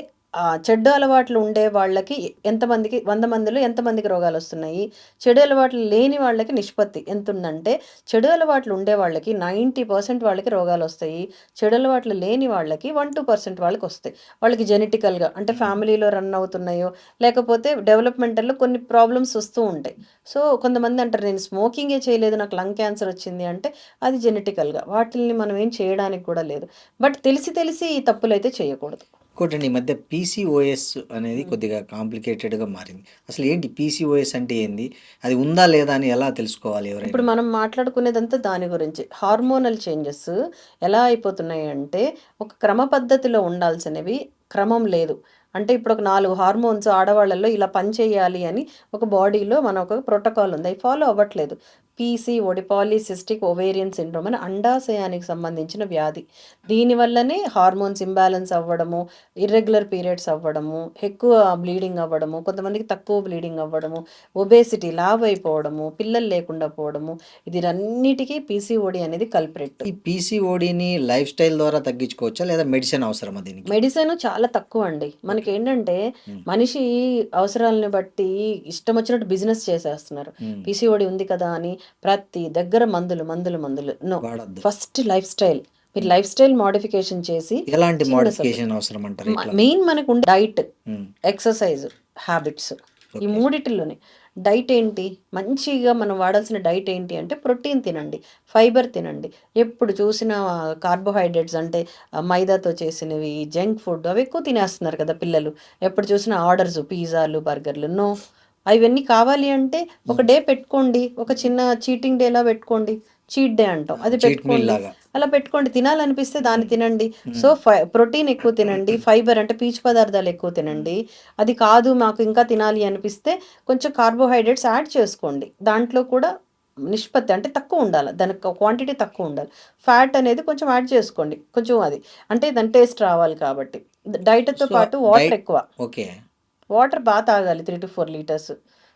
చెడు అలవాట్లు ఉండే వాళ్ళకి ఎంతమందికి 100 మందిలో ఎంతమందికి రోగాలొస్తున్నాయి? చెడు అలవాట్లు లేని వాళ్ళకి నిష్పత్తి ఎంతుందంటే, చెడు అలవాట్లు ఉండే వాళ్ళకి 90% వాళ్ళకి రోగాలొస్తాయి. చెడు అలవాట్లు లేని వాళ్ళకి 1, 2% వాళ్ళకొస్తాయి. వాళ్ళకి జెనెటికల్‌గా అంటే హ్మ్. ఫ్యామిలీలో రన్ అవుతున్నాయో, లేకపోతే డెవలప్‌మెంటల్‌లో కొన్ని ప్రాబ్లమ్స్ వస్తూ ఉంటాయి. సో, కొంతమంది అంటారు నేను స్మోకింగే చేయలేదు. నాకు లంగ్ క్యాన్సర్ వచ్చింది అంటే, అది జెనెటికల్‌గా. వాటిల్ని మనం ఏం చేయడానికి కూడా లేదు. బట్ తెలిసి ఈ తప్పులైతే చేయకూడదు. ఇంకోటండి, ఈ మధ్య పీసీఓఎస్ అనేది హ్మ్. కొద్దిగా కాంప్లికేటెడ్‌గా మారింది. అసలు ఏంటి పీసీఓఎస్ అంటే ఏంది? అది ఉందా లేదా అని ఎలా తెలుసుకోవాలి ఇప్పుడు ఎవరైనా? మనం మాట్లాడుకునేదంతా దాని గురించి. హార్మోనల్ చేంజెస్ ఎలా అయిపోతున్నాయంటే, ఒక క్రమ పద్ధతిలో ఉండాల్సినవి క్రమం లేదు. అంటే ఇప్పుడు ఒక 4 హార్మోన్స్ ఆడవాళ్ళలో ఇలా పనిచేయాలి అని ఒక బాడీలో మన ఒక ప్రోటోకాల్ ఉంది. అయి ఫాలో అవ్వట్లేదు. పీసీఓడి పాలిసిస్టిక్ ఓవేరియన్ సిండ్రోమ్ అని అండాశయానికి సంబంధించిన వ్యాధి. దీనివల్లనే హార్మోన్స్ ఇంబాలెన్స్ అవ్వడము, ఇర్రెగ్యులర్ పీరియడ్స్ అవ్వడము, ఎక్కువ బ్లీడింగ్ అవ్వడము, కొంతమందికి తక్కువ బ్లీడింగ్ అవ్వడము, ఒబేసిటీ లావైపోవడము, పిల్లలు లేకుండా పోవడము, వీటన్నిటికి పీసీఓడి అనేది కల్ప్రిట్. ఈ పీసీఓడీని లైఫ్ స్టైల్ ద్వారా తగ్గించుకోవచ్చా? లేదా మెడిసిన్ అవసరమా దీనికి? మెడిసిన్ చాలా తక్కువండి. ఓకే. మనకేంటంటే హ్మ్. మనిషి అవసరాలను బట్టి ఇష్టం వచ్చినట్టు బిజినెస్ చేసేస్తున్నారు. హ్మ్. పీసీఓడి ఉంది కదా అని ప్రతి దగ్గర మందులు. నో. వాడొద్దు. First life style. మీరు లైఫ్ స్టైల్ మోడిఫికేషన్ చేసి ఎలాంటి చిన్న మోడిఫికేషన్ అవసరం అంటారు ఇట్లా? మెయిన్ మనకు ఉండే డైట్, ఉమ్, ఎక్సర్సైజ్, హ్యాబిట్స్, ఈ ఓకే. మూడిటిలోనే. డైట్ ఏంటి, మంచిగా మనం వాడాల్సిన డైట్ ఏంటి అంటే ప్రోటీన్ తినండి, ఫైబర్ తినండి. ఎప్పుడు చూసినా కార్బోహైడ్రేట్స్ అంటే మైదాతో చేసినవి, జంక్ ఫుడ్ అవి ఎక్కువ తినేస్తున్నారు కదా పిల్లలు. ఎప్పుడు చూసినా ఆర్డర్స్, పిజ్జాలు, బర్గర్లు. నో, అవన్నీ కావాలి అంటే ఒక డే పెట్టుకోండి, ఒక చిన్న చీటింగ్ డేలా పెట్టుకోండి. చీట్ డే అంటాం, అది చీట్ మీల్ పెట్టుకోండి. లాగా. అలా పెట్టుకోండి, తినాలనిపిస్తే దాన్ని తినండి. సో ఉమ్, ప్రోటీన్ ఎక్కువ తినండి, ఫైబర్ అంటే పీచు పదార్థాలు ఎక్కువ తినండి. అది కాదు మాకు ఇంకా తినాలి అనిపిస్తే కొంచెం కార్బోహైడ్రేట్స్ యాడ్ చేసుకోండి. దాంట్లో కూడా నిష్పత్తి అంటే తక్కువ ఉండాలి, దానికి క్వాంటిటీ తక్కువ ఉండాలి. ఫ్యాట్ అనేది కొంచెం యాడ్ చేసుకోండి, కొంచెం అది అంటే దాని టేస్ట్ రావాలి కాబట్టి. డైట్తో సో పాటు వాటర్ డైట్, ఎక్కువ, ఓకే. వాటర్ బాగా తాగాలి, 3 to 4 litres.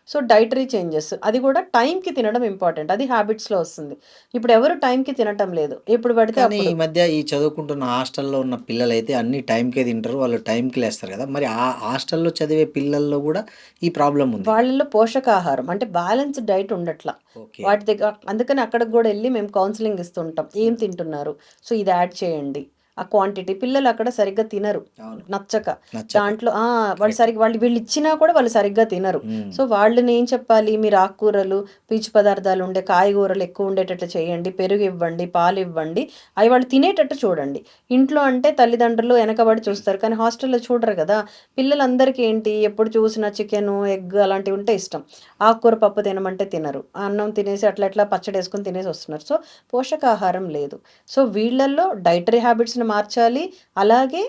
So dietary changes, అది కూడా టైంకి తినడం ఇంపార్టెంట్, అది హ్యాబిట్స్లో వస్తుంది. ఇప్పుడు ఎవరు టైంకి తినటం లేదు, ఎప్పుడు పడితే కానీ ఈ అప్పుడు. మధ్య ఈ చదువుకుంటున్న హాస్టల్లో ఉన్న పిల్లలైతే అన్ని టైంకే తింటారు, వాళ్ళు టైంకి లేస్తారు కదా. మరి ఆ హాస్టల్లో చదివే పిల్లల్లో కూడా ఈ ప్రాబ్లం ఉంది. వాళ్ళలో పోషకాహారం అంటే బ్యాలెన్స్డ్ డైట్ ఉండట్లా. ఓకే. వాటి దగ్గర అందుకని అక్కడికి కూడా వెళ్ళి మేము కౌన్సిలింగ్ ఇస్తుంటాం, ఏం తింటున్నారు, సో ఇది యాడ్ చేయండి. ఆ క్వాంటిటీ పిల్లలు అక్కడ సరిగ్గా తినరు, అవును. నచ్చక. నచ్చక. దాంట్లో వాళ్ళు కరెక్ట్. సరిగ్గా వీళ్ళు ఇచ్చినా కూడా వాళ్ళు సరిగ్గా తినరు. ఉమ్, సో వాళ్ళని ఏం చెప్పాలి, మీరు ఆకుకూరలు, పీచు పదార్థాలు ఉండే కాయగూరలు ఎక్కువ ఉండేటట్లు చేయండి, పెరుగు ఇవ్వండి, పాలు ఇవ్వండి, అవి వాళ్ళు తినేటట్టు చూడండి. ఇంట్లో అంటే తల్లిదండ్రులు వెనకబడి చూస్తారు, కానీ హాస్టల్లో చూడరు కదా. పిల్లలందరికీ ఏంటి, ఎప్పుడు చూసినా చికెన్, ఎగ్ అలాంటివి ఉంటే ఇష్టం. ఆకుకూర పప్పు తినమంటే తినరు, అన్నం తినేసి అట్లా అట్లా పచ్చడి వేసుకొని తినేసి వస్తున్నారు. సో పోషకాహారం లేదు. సో వీళ్ళల్లో డైటరీ హ్యాబిట్స్ని మార్చాలి. అలాగే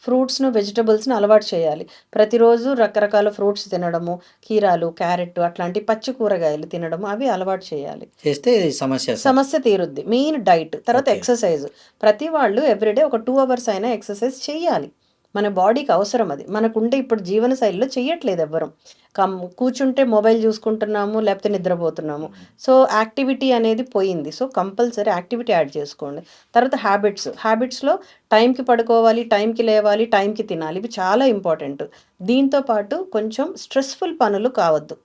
ఫ్రూట్స్ను, వెజిటబుల్స్ని అలవాటు చేయాలి. ప్రతిరోజు రకరకాల ఫ్రూట్స్ తినడము, కీరాలు, క్యారెట్ అట్లాంటి పచ్చి కూరగాయలు తినడము, అవి అలవాటు చేయాలి. చేస్తే ఈ సమస్య సమస్య తీరుద్ది. మెయిన్ డైట్, తర్వాత ఓకే. ఎక్సర్సైజ్. ప్రతి వాళ్ళు ఎవ్రీడే ఒక 2 hours అయినా ఎక్సర్సైజ్ చెయ్యాలి. మన బాడీకి అవసరం అది. మనకుంటే ఇప్పుడు జీవన శైలిలో చెయ్యట్లేదు ఎవ్వరం. కూర్చుంటే మొబైల్ చూసుకుంటున్నాము, లేకపోతే నిద్రపోతున్నాము. సో యాక్టివిటీ అనేది పోయింది. సో కంపల్సరీ యాక్టివిటీ యాడ్ చేసుకోండి. తర్వాత హ్యాబిట్స్లో టైంకి పడుకోవాలి, టైంకి లేవాలి, టైంకి తినాలి, ఇవి చాలా ఇంపార్టెంట్. దీంతో పాటు కొంచెం స్ట్రెస్ఫుల్ పనులు కావద్దు.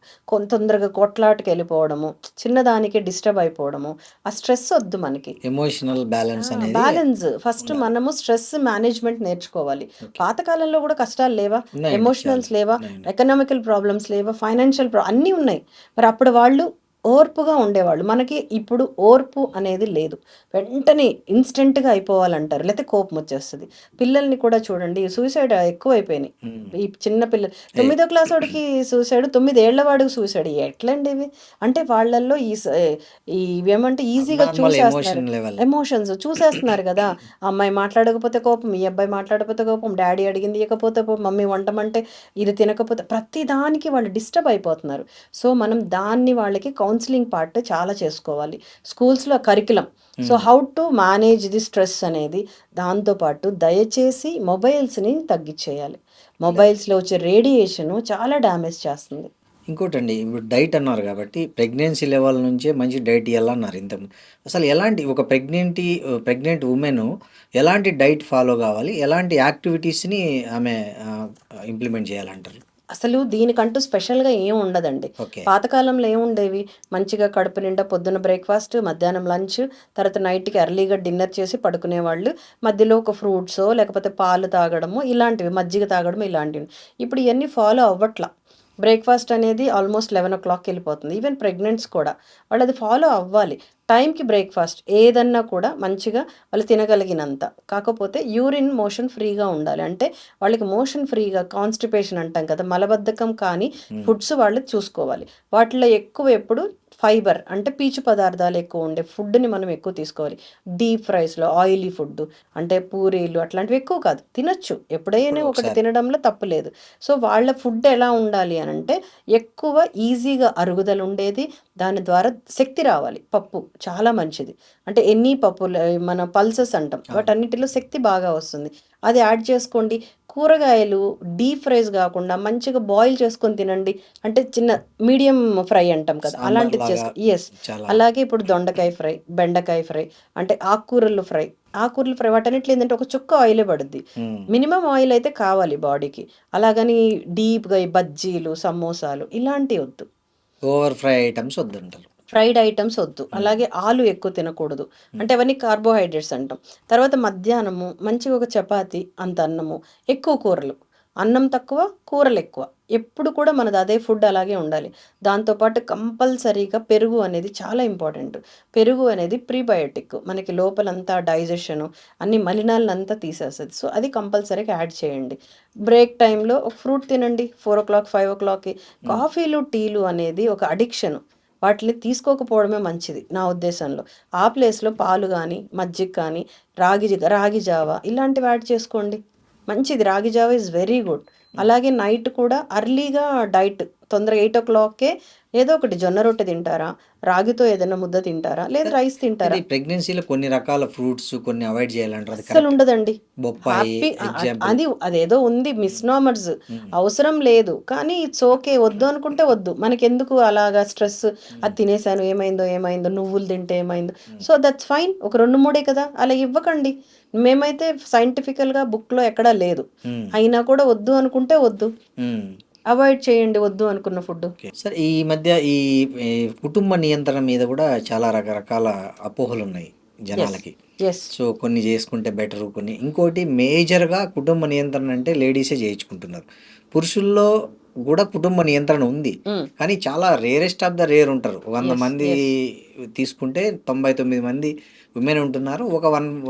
తొందరగా కొట్లాటకి వెళ్ళిపోవడము, చిన్నదానికి డిస్టర్బ్ అయిపోవడము, ఆ స్ట్రెస్ వద్దు మనకి. ఎమోషనల్ బ్యాలెన్స్ అనేది బ్యాలెన్స్ ఫస్ట్ ఉండాలి. మనము స్ట్రెస్ మేనేజ్మెంట్ నేర్చుకోవాలి. ఓకే. పాతకాలంలో కూడా కష్టాలు లేవా, ఉన్నాయండి, చాలా ఎమోషనల్స్ లేవా, ఉన్నాయండి. ఎకనామికల్ ప్రాబ్లమ్స్ లేవా, ఫైనాన్షియల్ అన్నీ ఉన్నాయి. మరి అప్పుడు వాళ్ళు ఓర్పుగా ఉండేవాళ్ళు. మనకి ఇప్పుడు ఓర్పు అనేది లేదు, వెంటనే ఇన్స్టెంట్గా అయిపోవాలంటారు, లేకపోతే కోపం వచ్చేస్తుంది. పిల్లల్ని కూడా చూడండి, సూసైడ్ ఎక్కువైపోయినాయి. ఉమ్. ఈ చిన్న పిల్లలు, ఏ, 9వ క్లాస్ వాడికి సూసైడ్, 9 ఏళ్ల వాడికి సూసైడ్, ఎట్లండి ఇవి? అంటే వాళ్ళల్లో ఇవేమంటే ఈజీగా అబ్నార్మల్ చూసేస్తున్నారు, ఎమోషన్ లెవెల్. ఎమోషన్స్ చూసేస్తున్నారు కదా. ఆ అమ్మాయి మాట్లాడకపోతే కోపం, ఈ అబ్బాయి మాట్లాడకపోతే కోపం, డాడీ అడిగింది ఇవ్వకపోతే కోపం, మమ్మీ వంటమంటే ఇది తినకపోతే, ప్రతి దానికి వాళ్ళు డిస్టర్బ్ అయిపోతున్నారు. సో మనం దాన్ని వాళ్ళకి కౌన్సిలింగ్ పార్ట్ చాలా చేసుకోవాలి. స్కూల్స్లో curriculum, so how to manage the stress అనేది. దాంతోపాటు దయచేసి మొబైల్స్ని తగ్గించేయాలి. మొబైల్స్లో వచ్చే రేడియేషను చాలా డ్యామేజ్ చేస్తుంది. ఇంకోటండి, ఇప్పుడు డైట్ అన్నారు కాబట్టి ప్రెగ్నెన్సీ లెవెల్ నుంచే మంచి డైట్ ఇవ్వాలన్నారు ఇంతకు. అసలు ఎలాంటి ఒక ప్రెగ్నెంట్ ఉమెన్ ఎలాంటి డైట్ ఫాలో కావాలి, ఎలాంటి యాక్టివిటీస్ని ఆమె ఇంప్లిమెంట్ చేయాలంటారు? అసలు దీనికంటూ స్పెషల్గా ఏం ఉండదండి. ఓకే. పాతకాలంలో ఏముండేవి, మంచిగా కడుపు నిండా పొద్దున్న బ్రేక్ఫాస్ట్, మధ్యాహ్నం లంచ్, తర్వాత నైట్కి ఎర్లీగా డిన్నర్ చేసి పడుకునేవాళ్ళు. మధ్యలో ఒక ఫ్రూట్సో లేకపోతే పాలు తాగడము, ఇలాంటివి, మజ్జిగ తాగడం, ఇలాంటివి. ఇప్పుడు ఇవన్నీ ఫాలో అవ్వట్లా. బ్రేక్ఫాస్ట్ అనేది ఆల్మోస్ట్ 11 o'clockకి వెళ్ళిపోతుంది. ఈవెన్ ప్రెగ్నెంట్స్ కూడా వాళ్ళు అది ఫాలో అవ్వాలి. టైంకి బ్రేక్ఫాస్ట్ ఏదన్నా కూడా మంచిగా వాళ్ళు తినగలిగినంత. కాకపోతే యూరిన్ మోషన్ ఫ్రీగా ఉండాలి. అంటే వాళ్ళకి మోషన్ ఫ్రీగా, కాన్స్టిపేషన్ అంటాం కదా, మలబద్ధకం కానీ ఫుడ్స్ వాళ్ళు చూసుకోవాలి. వాటిలో ఎక్కువ ఎప్పుడు ఫైబర్ అంటే పీచు పదార్థాలు ఎక్కువ ఉండే ఫుడ్ని మనం ఎక్కువ తీసుకోవాలి. డీప్ ఫ్రైస్లో ఆయిలీ ఫుడ్ అంటే పూరీలు అట్లాంటివి ఎక్కువ కాదు, తినొచ్చు ఎప్పుడైనా ఇప్పుడు ఒకటి ఒకసారి తినడంలో తప్పు లేదు. సో వాళ్ళ ఫుడ్ ఎలా ఉండాలి అని అంటే ఎక్కువ ఈజీగా అరుగుదల ఉండేది, దాని ద్వారా శక్తి రావాలి. పప్పు చాలా మంచిది. అంటే ఎన్ని పప్పులు మన పల్సెస్ అంటాం, వాటన్నిటిలో శక్తి బాగా వస్తుంది, అది యాడ్ చేసుకోండి. కూరగాయలు డీప్ ఫ్రైస్ కాకుండా మంచిగా బాయిల్ చేసుకొని తినండి. అంటే చిన్న మీడియం ఫ్రై అంటాం కదా, సాంబార్ అలాంటిది లాగా చేసుకో. ఎస్, చాలా. అలాగే ఇప్పుడు దొండకాయ ఫ్రై, బెండకాయ ఫ్రై, అంటే ఆకుకూరలు ఫ్రై వాటన్నిటిలో ఏంటంటే ఒక చుక్క ఆయిలే పడుద్ది. ఉమ్. మినిమం ఆయిల్ అయితే కావాలి బాడీకి. అలాగని డీప్గా ఈ బజ్జీలు, సమోసాలు ఇలాంటివి వద్దు. ఓవర్ ఫ్రై ఐటమ్స్ వద్దంటారు. ఫ్రైడ్ ఐటమ్స్ వద్దు. అలాగే ఆలు ఎక్కువ తినకూడదు. అంటే అవన్నీ కార్బోహైడ్రేట్స్ అంటాం. తర్వాత మధ్యాహ్నము మంచిగా ఒక చపాతీ, అంత అన్నము, ఎక్కువ కూరలు. అన్నం తక్కువ, కూరలు ఎక్కువ. ఎప్పుడు కూడా మనది అదే ఫుడ్ అలాగే ఉండాలి. దాంతోపాటు కంపల్సరీగా పెరుగు అనేది చాలా ఇంపార్టెంట్. పెరుగు అనేది ప్రీబయోటిక్. మనకి లోపలంతా డైజెషను, అన్ని మలినాలనంతా తీసేస్తది. సో, అది కంపల్సరీగా యాడ్ చేయండి. బ్రేక్ టైంలో ఒక ఫ్రూట్ తినండి 4:00, 5:00కి. కాఫీలు, టీలు అనేది ఒక అడిక్షన్. వాటిని తీసుకోకపోవడమే మంచిది నా ఉద్దేశంలో. ఆ ప్లేస్‌లో పాలు గానీ, మజ్జిగ కానీ, రాగి జావ ఇలాంటివి యాడ్ చేసుకోండి. మంచిది. రాగి జావ ఈజ్ వెరీ గుడ్. అలాగే నైట్ కూడా అర్లీగా డైట్ తొందరగా 8:00కే ఏదో ఒకటి జొన్న రొట్టె తింటారా? రాగితో ఏదైనా ముద్ద తింటారా? లేదా రైస్ తింటారా? ఇది ప్రెగ్నెన్సీలో కొన్ని రకాల ఫ్రూట్స్ కొన్ని అవాయిడ్ చేయాలంటారు. అది అస్సలు కరెక్ట్? ఉండదండి. బొప్పాయి హ్యాపీ ఎగ్జాంపుల్. అదేదో ఉంది మిస్‌నామర్స్. అవసరం లేదు. కానీ ఇట్స్ ఓకే. వద్దు అనుకుంటే వద్దు. మనకెందుకు అలాగా స్ట్రెస్, అది తినేసాను ఏమైందో, నువ్వులు తింటే ఏమైందో. So, that's fine. ఒక 2, 3 కదా! అలా ఇవ్వకండి. మేమైతే సైంటిఫికల్‌గా బుక్‌లో ఎక్కడా లేదు. హ్మ్. అయినా కూడా వద్దు అనుకుంటే వద్దు. హ్మ్. అవాయిడ్ చేయండి వద్దు అనుకున్న ఫుడ్డు. ఓకే. సరే ఈ మధ్య ఈ ఈ కుటుంబ నియంత్రణ మీద కూడా చాలా రకరకాల అపోహలున్నాయి యెస్. జనాలకి. యెస్. సో, కొన్ని చేసుకుంటే బెటరు కొన్ని. ఇంకోటి మేజర్‌గా కుటుంబ నియంత్రణ అంటే లేడీసే చేయించుకుంటున్నారు. పురుషుల్లో కూడా కుటుంబ నియంత్రణ ఉంది. హ్మ్. కానీ చాలా రేరెస్ట్ ఆఫ్ ద రేర్ ఉంటారు. 100 యెస్. మంది యెస్. తీసుకుంటే 99 మంది విమెన్ ఉంటున్నారు.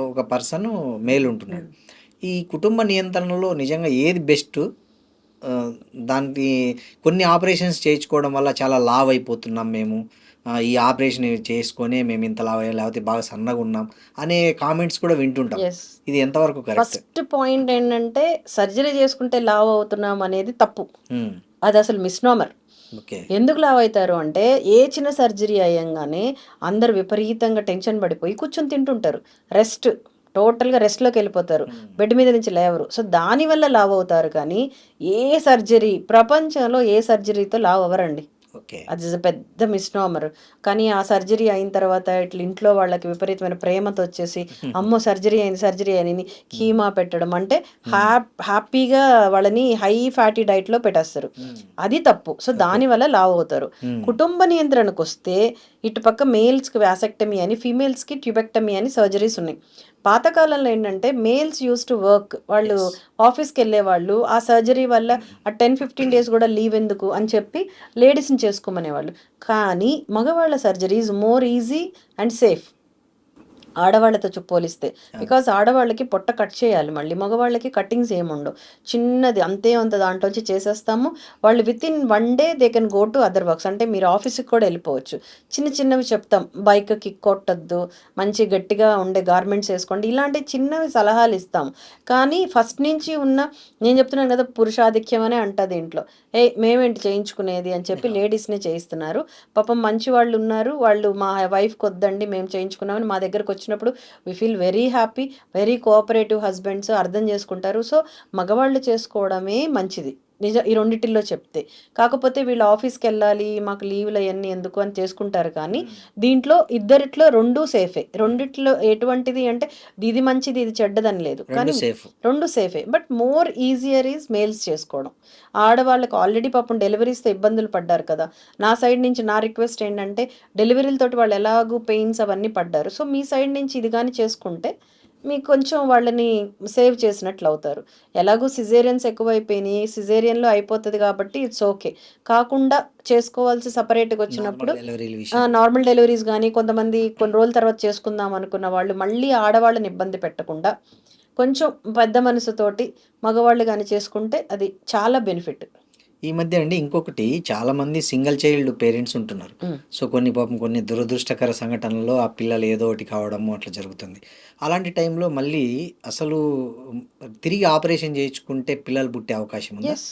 ఒక పర్సన్ మేల్ ఉంటున్నాడు. ఈ కుటుంబ నియంత్రణలో నిజంగా ఏది బెస్టు? దానికి కొన్ని ఆపరేషన్స్ చేయించుకోవడం వల్ల చాలా లావు అయిపోతున్నాం మేము. ఈ ఆపరేషన్ చేసుకొనే మేము ఇంత లావయ్యాం, లేకపోతే బాగా సన్నగున్నాం అనే కామెంట్స్ కూడా వింటుంటాం. యెస్. ఇది ఎంతవరకు కరెక్ట్? ఫస్ట్ పాయింట్ ఏంటంటే సర్జరీ చేసుకుంటే లావు అవుతున్నాం అనేది తప్పు. హ్మ్. అది అసలు మిస్‌నామర్. ఓకే. ఎందుకు లావైతారు అంటే ఏ చిన్న సర్జరీ అయ్యంగానే అందరూ విపరీతంగా టెన్షన్ పడిపోయి కూర్చొని తింటుంటారు. రెస్ట్ టోటల్‌గా రెస్ట్‌లోకి వెళ్ళిపోతారు. హ్మ్. బెడ్ మీద నుంచి లేవరు. సో, దానివల్ల లావవుతారు కానీ ప్రపంచంలో ఏ సర్జరీతో లావవ్వరండి. ఓకే. అది పెద్ద మిస్‌నామర్. కానీ ఆ సర్జరీ అయిన తర్వాత ఇట్లా ఇంట్లో వాళ్ళకి విపరీతమైన ప్రేమతో వచ్చేసి, అమ్మో! సర్జరీ అయిందని కీమా పెట్టడం. అంటే హ్యాపీగా వాళ్ళని హై ఫ్యాటీ డైట్‌లో పెట్టేస్తారు. హ్మ్. అది తప్పు. So, okay. దానివల్ల లావవుతారు. హ్మ్. కుటుంబ నియంత్రణకొస్తే ఇటుపక్క మేల్స్‌కి వాసెక్టమీ అని, ఫీమేల్స్‌కి ట్యూబెక్టమీ అని సర్జరీస్ ఉన్నాయి. పాతకాలంలో ఏంటంటే మేల్స్ యూజ్డ్ టు వర్క్. వాళ్ళు యెస్. ఆఫీస్‌కెళ్ళేవాళ్ళు. ఆ సర్జరీ వల్ల ఆ 10, 15 డేస్ కూడా లీవ్ ఎందుకు అని చెప్పి లేడీస్‌ని చేసుకోమనేవాళ్ళు. కానీ మగవాళ్ళ surgery is more easy and safe. ఆడవాళ్ళతో పోలిస్తే. ఆ! బికాజ్ ఆడవాళ్ళకి పొట్ట కట్ చేయాలి మళ్ళీ. మగవాళ్ళకి కటింగ్స్ ఏముండవు. చిన్నది అంతే అంత దాంట్లోంచి చేసేస్తాము. వాళ్ళు within 1 day they can go to other works. అంటే మీరు ఆఫీస్‌కి కూడా వెళ్ళిపోవచ్చు. చిన్నవి చెప్తాం. బైక్ కిక్ కొట్టొద్దు. మంచి గట్టిగా ఉండే గార్మెంట్స్ ఏసుకోండి. ఇలాంటి చిన్నవి సలహాలు ఇస్తాం. కానీ ఫస్ట్ నుంచి ఉన్న నేను చెప్తున్నాను కదా! పురుషాధిక్యం అనే అంటది ఇంట్లో. మేమేంటి చేయించుకునేది అని చెప్పి లేడీస్‌నే చేయిస్తున్నారు. పాపం మంచి వాళ్ళున్నారు. వాళ్ళు మా వైఫ్‌కొద్దండి మేము చేయించుకున్నామని మా దగ్గరకొచ్చినప్పుడు we feel very happy. Very cooperative husbands అర్థం చేసుకుంటారు. సో, మగవాళ్ళు చేసుకోవడమే మంచిది. ఈ రెండిటిల్లో చెప్తే. కాకపోతే వీళ్ళు ఆఫీస్‌కెళ్ళాలి, మాకు లీవ్‌లు అయన్నీ ఎందుకు అని చేసుకుంటారు కానీ, దీంట్లో ఇద్దరిట్లో 2 సేఫే. రెండిట్లో ఎటువంటిది అంటే ఇది మంచిది, ఇది చెడ్డదని లేదు. 2 కానీ సేఫ్. 2 సేఫే. But more easier is males చేసుకోవడం. ఆడవాళ్ళకి ఆల్రెడీ పాపం డెలివరీస్‌తో ఇబ్బందులు పడ్డారు కదా! నా సైడ్ నుంచి నా రిక్వెస్ట్ ఏంటంటే డెలివరీలతోటి వాళ్ళు ఎలాగూ పెయిన్స్ అవన్నీ పడ్డారు. సో, మీ సైడ్ నుంచి ఇది గాని చేసుకుంటే మీకు కొంచెం వాళ్ళని సేవ్ చేసినట్లవుతారు. ఎలాగో సిజేరియన్స్ ఎక్కువైపోయినియి. సిజేరియన్‌లో అయిపోతది కాబట్టి ఇట్స్ ఓకే. కాకుండా చేసుకోవాల్సి సెపరేట్‌గా వచ్చినప్పుడు నార్మల్ డెలివరీల విషయం. నార్మల్ డెలివరీస్ గానీ, కొంతమంది కొన్ని రోజుల తర్వాత చేసుకుందాం అనుకున్న వాళ్ళు మళ్ళీ ఆడవాళ్ళని ఇబ్బంది పెట్టకుండా కొంచెం పెద్ద మనసుతోటి మగవాళ్ళు గాని చేసుకుంటే అది చాలా బెనిఫిట్. ఈ మధ్య అండి ఇంకొకటి చాలామంది సింగిల్ చైల్డ్ పేరెంట్స్ ఉంటున్నారు. హ్మ్. సో, కొన్ని దురదృష్టకర సంఘటనల్లో ఆ పిల్లలు ఏదో ఒకటి కావడము అట్లా జరుగుతుంది. అలాంటి టైంలో మళ్ళీ అసలు తిరిగి ఆపరేషన్ చేయించుకుంటే పిల్లలు పుట్టే అవకాశం ఉందా? యెస్.